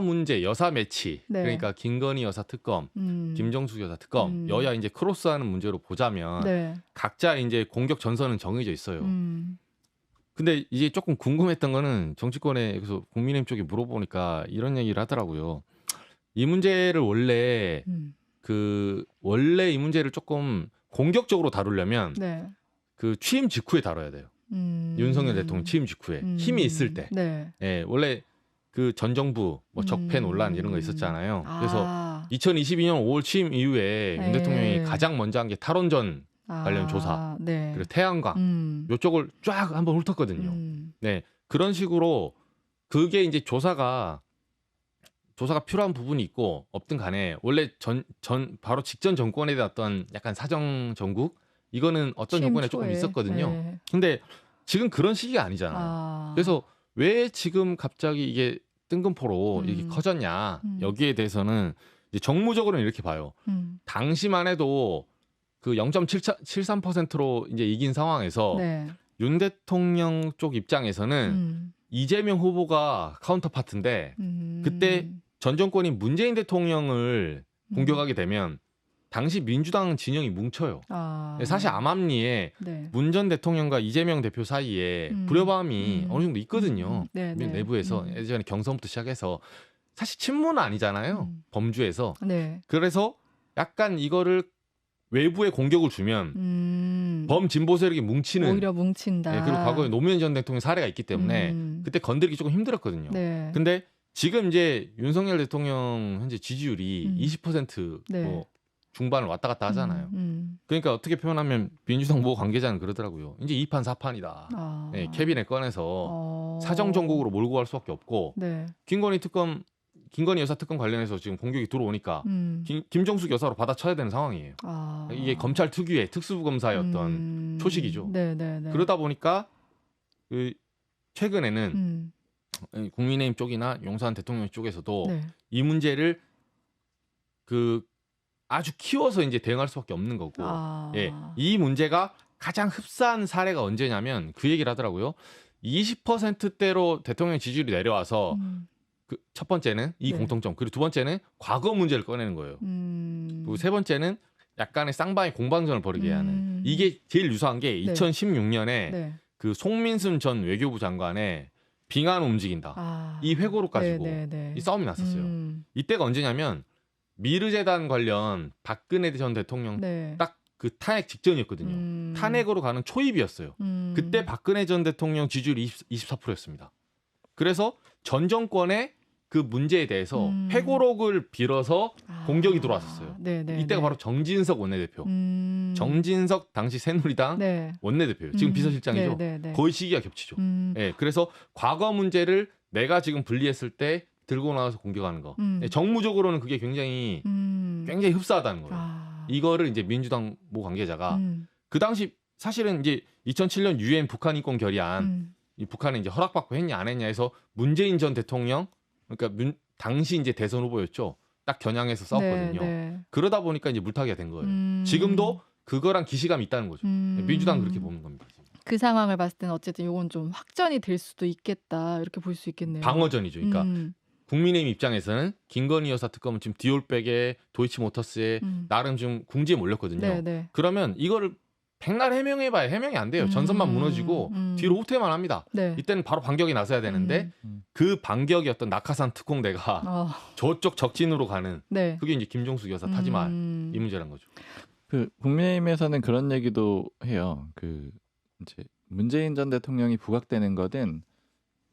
문제, 여사 매치, 네. 그러니까 김건희 여사 특검, 김정숙 여사 특검, 여야 이제 크로스하는 문제로 보자면 네. 각자 이제 공격 전선은 정해져 있어요. 근데 이제 조금 궁금했던 거는 정치권에 그래서 국민의힘 쪽에 물어보니까 이런 얘기를 하더라고요. 이 문제를 원래 원래 이 문제를 조금 공격적으로 다루려면 네. 그 취임 직후에 다뤄야 돼요. 윤석열 대통령 취임 직후에 힘이 있을 때. 네. 예, 원래 그 전 정부 뭐 적폐 논란 이런 거 있었잖아요. 그래서 2022년 5월 취임 이후에 윤 대통령이 가장 먼저 한 게 탈원전 관련 조사, 네. 그리고 태양광 요쪽을 쫙 한번 훑었거든요. 네, 그런 식으로 그게 이제 조사가 필요한 부분이 있고 없든 간에 원래 바로 직전 정권에 대한 약간 사정 정국 이거는 어떤 정권에 조금 있었거든요. 네. 근데 지금 그런 시기가 아니잖아요. 그래서 왜 지금 갑자기 이게 뜬금포로 이렇게 커졌냐 여기에 대해서는 이제 정무적으로는 이렇게 봐요. 당시만 해도 그 0.73%로 이제 이긴 상황에서 네. 윤 대통령 쪽 입장에서는 이재명 후보가 카운터파트인데 그때 전 정권이 문재인 대통령을 공격하게 되면 당시 민주당 진영이 뭉쳐요. 사실 암암리에 네. 문 전 대통령과 이재명 대표 사이에 불협화음이 어느 정도 있거든요. 네, 네. 내부에서 예전에 경선부터 시작해서 사실 친문은 아니잖아요. 범주에서. 네. 그래서 약간 이거를 외부에 공격을 주면 범진보 세력이 뭉치는 오히려 뭉친다. 네, 그리고 과거에 노무현 전 대통령 사례가 있기 때문에 그때 건드리기 조금 힘들었거든요. 네. 근데 지금 이제 윤석열 대통령 현재 지지율이 20% 네. 뭐 중반을 왔다 갔다 하잖아요. 그러니까 어떻게 표현하면 민주당 모 관계자는 그러더라고요. 이제 2판 4판이다. 네, 캐비넷 꺼내서 사정 정국으로 몰고 갈 수밖에 없고 네. 김건희 여사 특검 관련해서 지금 공격이 들어오니까 김정숙 여사로 받아쳐야 되는 상황이에요. 이게 검찰 특유의 특수부 검사의 어떤 초식이죠. 네, 네, 네. 그러다 보니까 그 최근에는 국민의힘 쪽이나 용산 대통령 쪽에서도 네. 이 문제를 그 아주 키워서 이제 대응할 수밖에 없는 거고, 예, 이 문제가 가장 흡사한 사례가 언제냐면 그 얘기를 하더라고요. 20%대로 대통령 지지율이 내려와서 그 첫 번째는 이 네. 공통점, 그리고 두 번째는 과거 문제를 꺼내는 거예요. 그리고 세 번째는 약간의 쌍방의 공방전을 벌이게 하는. 이게 제일 유사한 게 2016년에 네. 그 송민순 전 외교부 장관의 빙하는 움직인다. 이 회고록 가지고 이 싸움이 났었어요. 이때가 언제냐면 미르재단 관련 박근혜 전 대통령 네. 딱 그 탄핵 직전이었거든요. 탄핵으로 가는 초입이었어요. 그때 박근혜 전 대통령 지지율이 24%였습니다. 그래서 전 정권의 그 문제에 대해서 회고록을 빌어서 공격이 들어왔었어요. 네네, 이때가 바로 정진석 원내대표. 정진석 당시 새누리당 네. 원내대표예요. 지금 비서실장이죠. 네네네. 거의 시기가 겹치죠. 네, 그래서 과거 문제를 내가 지금 분리했을 때 들고 나와서 공격하는 거. 네, 정무적으로는 그게 굉장히 흡사하다는 거예요. 이거를 이제 민주당 모 관계자가 그 당시 사실은 이제 2007년 유엔 북한 인권 결의안 이 북한에 이제 허락받고 했냐 안 했냐 해서 문재인 전 대통령 그러니까 당시 이제 대선 후보였죠. 딱 겨냥해서 싸웠거든요. 네. 그러다 보니까 이제 물타기가 된 거예요. 지금도 그거랑 기시감이 있다는 거죠. 민주당 그렇게 보는 겁니다. 그 상황을 봤을 때는 어쨌든 이건 좀 확전이 될 수도 있겠다 이렇게 볼 수 있겠네요. 방어전이죠. 그러니까 국민의힘 입장에서는 김건희 여사 특검은 지금 디올백에 도이치모터스에 나름 좀 궁지에 몰렸거든요. 네네. 그러면 이거를 백날 해명해봐야 해명이 안 돼요. 전선만 무너지고 뒤로 후퇴만 합니다. 네. 이때는 바로 반격이 나서야 되는데 그 반격이 어떤 낙하산 특공대가 저쪽 적진으로 가는 네. 그게 이제 김종숙 여사 타지말 이 문제란 거죠. 그 국민의힘에서는 그런 얘기도 해요. 그 이제 문재인 전 대통령이 부각되는 거는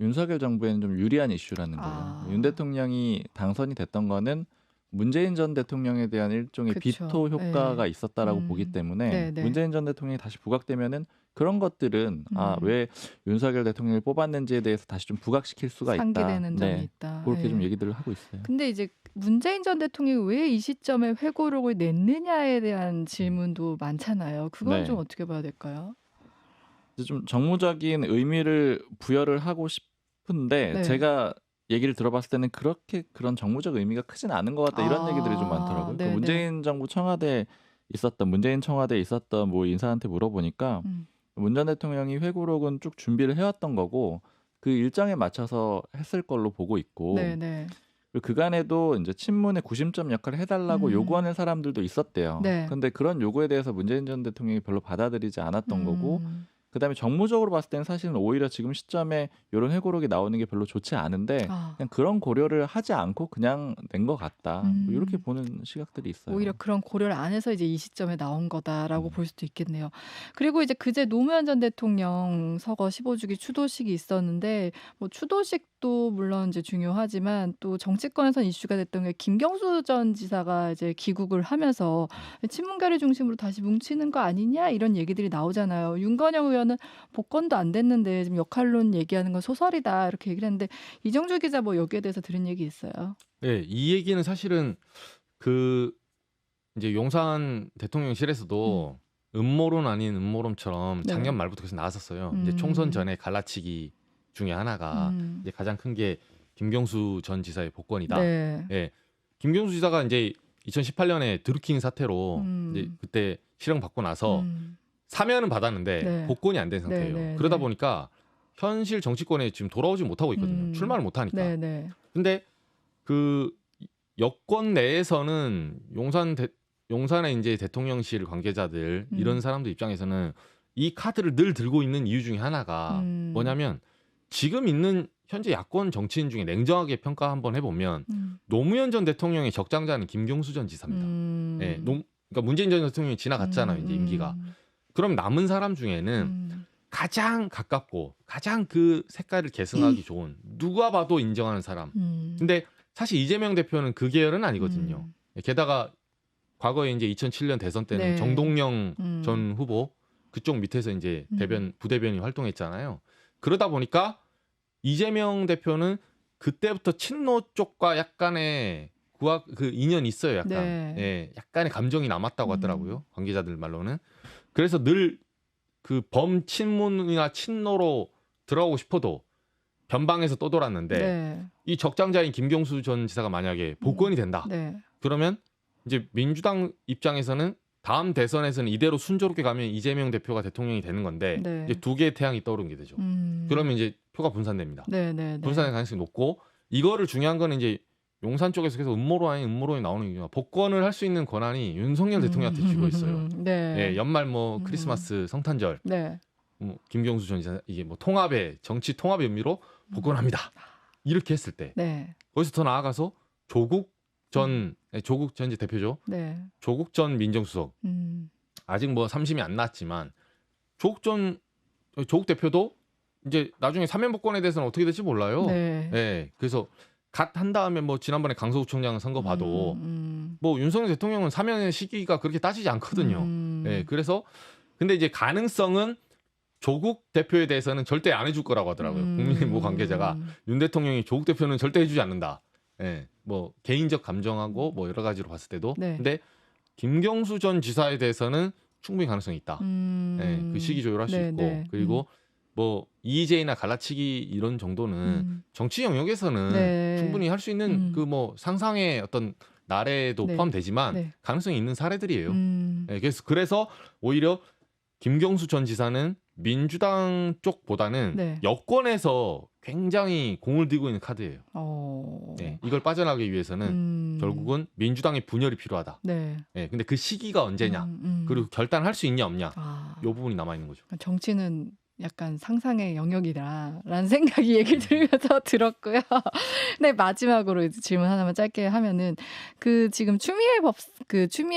윤석열 정부에는 좀 유리한 이슈라는 거예요. 윤 대통령이 당선이 됐던 거는 문재인 전 대통령에 대한 일종의 그쵸. 비토 효과가 네. 있었다라고 보기 때문에 네네. 문재인 전 대통령이 다시 부각되면은 그런 것들은 왜 윤석열 대통령을 뽑았는지에 대해서 다시 좀 부각시킬 수가 있다. 상기되는 점이 있다. 그렇게 네. 좀 얘기들을 하고 있어요. 근데 이제 문재인 전 대통령이 왜 이 시점에 회고록을 냈느냐에 대한 질문도 많잖아요. 그건 네. 좀 어떻게 봐야 될까요? 좀 정무적인 의미를 부여를 하고 싶은데 네. 제가 얘기를 들어봤을 때는 그렇게 그런 정무적 의미가 크진 않은 것 같다 이런 얘기들이 좀 많더라고요. 그 문재인 정부 청와대에 있었던 뭐 인사한테 물어보니까 문 전 대통령이 회고록은 쭉 준비를 해왔던 거고 그 일정에 맞춰서 했을 걸로 보고 있고 그리고 그간에도 이제 친문의 구심점 역할을 해달라고 요구하는 사람들도 있었대요. 근데 그런 요구에 대해서 문재인 전 대통령이 별로 받아들이지 않았던 거고 그다음에 정무적으로 봤을 때는 사실은 오히려 지금 시점에 이런 회고록이 나오는 게 별로 좋지 않은데 그냥 그런 고려를 하지 않고 그냥 낸 것 같다. 뭐 이렇게 보는 시각들이 있어요. 오히려 그런 고려를 안 해서 이제 이 시점에 나온 거다라고 볼 수도 있겠네요. 그리고 이제 그제 노무현 전 대통령 서거 15주기 추도식이 있었는데 뭐 추도식도 물론 이제 중요하지만 또 정치권에선 이슈가 됐던 게 김경수 전 지사가 이제 귀국을 하면서 친문계를 중심으로 다시 뭉치는 거 아니냐 이런 얘기들이 나오잖아요. 윤건영 의원은 복권도 안 됐는데 지금 역할론 얘기하는 건 소설이다 이렇게 얘기를 했는데 이정주 기자 뭐 여기에 대해서 들은 얘기 있어요? 네, 이 얘기는 사실은 그 이제 용산 대통령실에서도 음모론 아닌 음모론처럼 작년 말부터 계속 나왔었어요. 이제 총선 전에 갈라치기 중에 하나가 이제 가장 큰 게 김경수 전 지사의 복권이다. 예, 김경수 지사가 이제 2018년에 드루킹 사태로 이제 그때 실형 받고 나서 사면은 받았는데 복권이 안 된 상태예요. 그러다 보니까 현실 정치권에 지금 돌아오지 못하고 있거든요. 출마를 못 하니까. 근데 그 여권 내에서는 용산의 이제 대통령실 관계자들 이런 사람들 입장에서는 이 카드를 늘 들고 있는 이유 중에 하나가 뭐냐면 지금 있는 현재 야권 정치인 중에 냉정하게 평가 한번 해보면 노무현 전 대통령의 적장자는 김경수 전 지사입니다. 예, 그러니까 문재인 전 대통령이 지나갔잖아요, 이제 임기가. 그럼 남은 사람 중에는 가장 가깝고 가장 그 색깔을 계승하기 좋은 누가 봐도 인정하는 사람. 근데 사실 이재명 대표는 그 계열은 아니거든요. 게다가 과거에 이제 2007년 대선 때는 정동영 전 후보 그쪽 밑에서 이제 부대변인 활동했잖아요. 그러다 보니까 이재명 대표는 그때부터 친노 쪽과 약간의 그 인연이 있어요. 약간 예, 약간의 감정이 남았다고 하더라고요. 관계자들 말로는. 그래서 늘 그 범친문이나 친노로 들어가고 싶어도 변방에서 떠돌았는데 이 적장자인 김경수 전 지사가 만약에 복권이 된다. 그러면 이제 민주당 입장에서는 다음 대선에서는 이대로 순조롭게 가면 이재명 대표가 대통령이 되는 건데 이제 두 개의 태양이 떠오르는 게 되죠. 그러면 이제 표가 분산됩니다. 분산의 가능성이 높고 이거를 중요한 거는 이제 용산 쪽에서 계속 음모론이 나오는 이유가 복권을 할 수 있는 권한이 윤석열 대통령한테 쥐고 있어요. 예, 연말 뭐 크리스마스 성탄절 김경수 전 지사 이게 뭐 정치 통합의 의미로 복권합니다. 이렇게 했을 때 거기서 더 나아가서 조국 전 이제 대표죠. 조국 전 민정수석 아직 뭐 3심이 안 났지만 조국 대표도 이제 나중에 사면 복권에 대해서는 어떻게 될지 몰라요. 그래서 한 다음에 뭐 지난번에 강서구청장 선거 봐도 뭐 윤석열 대통령은 사면의 시기가 그렇게 따지지 않거든요. 그래서 근데 이제 가능성은 조국 대표에 대해서는 절대 안 해줄 거라고 하더라고요. 국민의 모 관계자가 윤 대통령이 조국 대표는 절대 해주지 않는다. 뭐 개인적 감정하고 뭐 여러 가지로 봤을 때도 근데 김경수 전 지사에 대해서는 충분히 가능성이 있다. 그 시기 조율할 수 있고 그리고 뭐 이의제이나 갈라치기 이런 정도는 정치 영역에서는 충분히 할 수 있는 그 뭐 상상의 어떤 나래도 포함되지만 가능성이 있는 사례들이에요. 그래서 오히려 김경수 전 지사는 민주당 쪽보다는 여권에서 굉장히 공을 들고 있는 카드예요. 이걸 빠져나가기 위해서는 결국은 민주당의 분열이 필요하다. 근데 그 시기가 언제냐, 그리고 결단할 수 있냐 없냐, 이 부분이 남아 있는 거죠. 정치는 약간 상상의 영역이다라는 생각이 얘기를 들으면서 들었고요. 네, 마지막으로 이제 질문 하나만 짧게 하면은 그 지금 추미애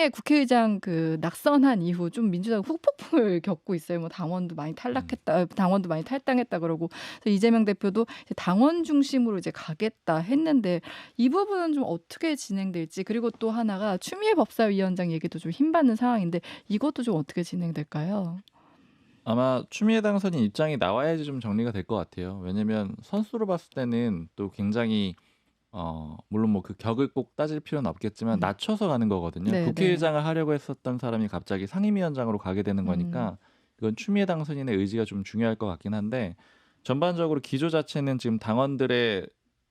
국회의장 그 낙선한 이후 좀 민주당 후폭풍을 겪고 있어요. 뭐 당원도 많이 탈당했다 그러고 이재명 대표도 이제 당원 중심으로 이제 가겠다 했는데 이 부분은 좀 어떻게 진행될지 그리고 또 하나가 추미애 법사위원장 얘기도 좀 힘받는 상황인데 이것도 좀 어떻게 진행될까요? 아마 추미애 당선인 입장이 나와야지 좀 정리가 될 것 같아요. 왜냐면 선수로 봤을 때는 또 굉장히 물론 뭐 그 격을 꼭 따질 필요는 없겠지만 낮춰서 가는 거거든요. 국회의장을 하려고 했었던 사람이 갑자기 상임위원장으로 가게 되는 거니까 이건 추미애 당선인의 의지가 좀 중요할 것 같긴 한데 전반적으로 기조 자체는 지금 당원들의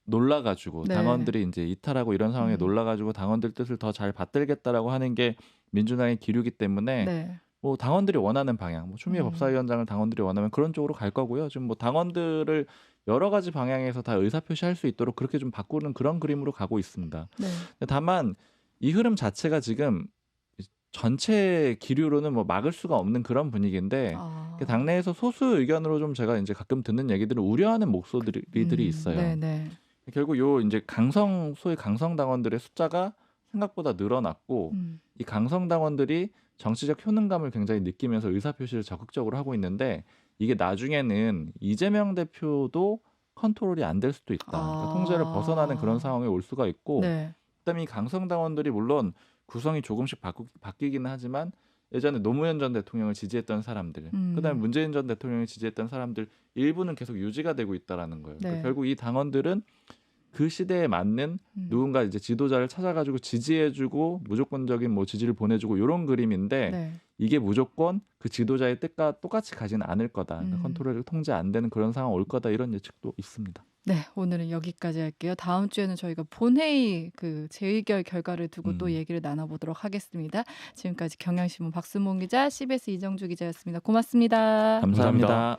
놀라가지고 네. 당원들이 이제 이탈하고 이런 상황에 놀라가지고 당원들 뜻을 더 잘 받들겠다라고 하는 게 민주당의 기류이기 때문에 네. 뭐 당원들이 원하는 방향, 뭐 추미애 법사위원장을 당원들이 원하면 그런 쪽으로 갈 거고요. 지금 뭐 당원들을 여러 가지 방향에서 다 의사표시할 수 있도록 그렇게 좀 바꾸는 그런 그림으로 가고 있습니다. 네. 다만 이 흐름 자체가 지금 전체 기류로는 뭐 막을 수가 없는 그런 분위기인데 당내에서 소수 의견으로 좀 제가 이제 가끔 듣는 얘기들은 우려하는 목소리들이 있어요. 네네. 결국 요 이제 소위 강성 당원들의 숫자가 생각보다 늘어났고 이 강성 당원들이 정치적 효능감을 굉장히 느끼면서 의사표시를 적극적으로 하고 있는데 이게 나중에는 이재명 대표도 컨트롤이 안 될 수도 있다. 그러니까 통제를 벗어나는 그런 상황에 올 수가 있고 네. 그다음에 이 강성 당원들이 물론 구성이 조금씩 바뀌기는 하지만 예전에 노무현 전 대통령을 지지했던 사람들, 그다음에 문재인 전 대통령을 지지했던 사람들 일부는 계속 유지가 되고 있다라는 거예요. 그러니까 결국 이 당원들은 그 시대에 맞는 누군가 이제 지도자를 찾아가지고 지지해주고 무조건적인 뭐 지지를 보내주고 이런 그림인데 이게 무조건 그 지도자의 뜻과 똑같이 가지는 않을 거다. 그러니까 컨트롤이 통제 안 되는 그런 상황 올 거다 이런 예측도 있습니다. 네, 오늘은 여기까지 할게요. 다음 주에는 저희가 본회의 그 재의결 결과를 두고 또 얘기를 나눠보도록 하겠습니다. 지금까지 경향신문 박수몽 기자, CBS 이정주 기자였습니다. 고맙습니다. 감사합니다.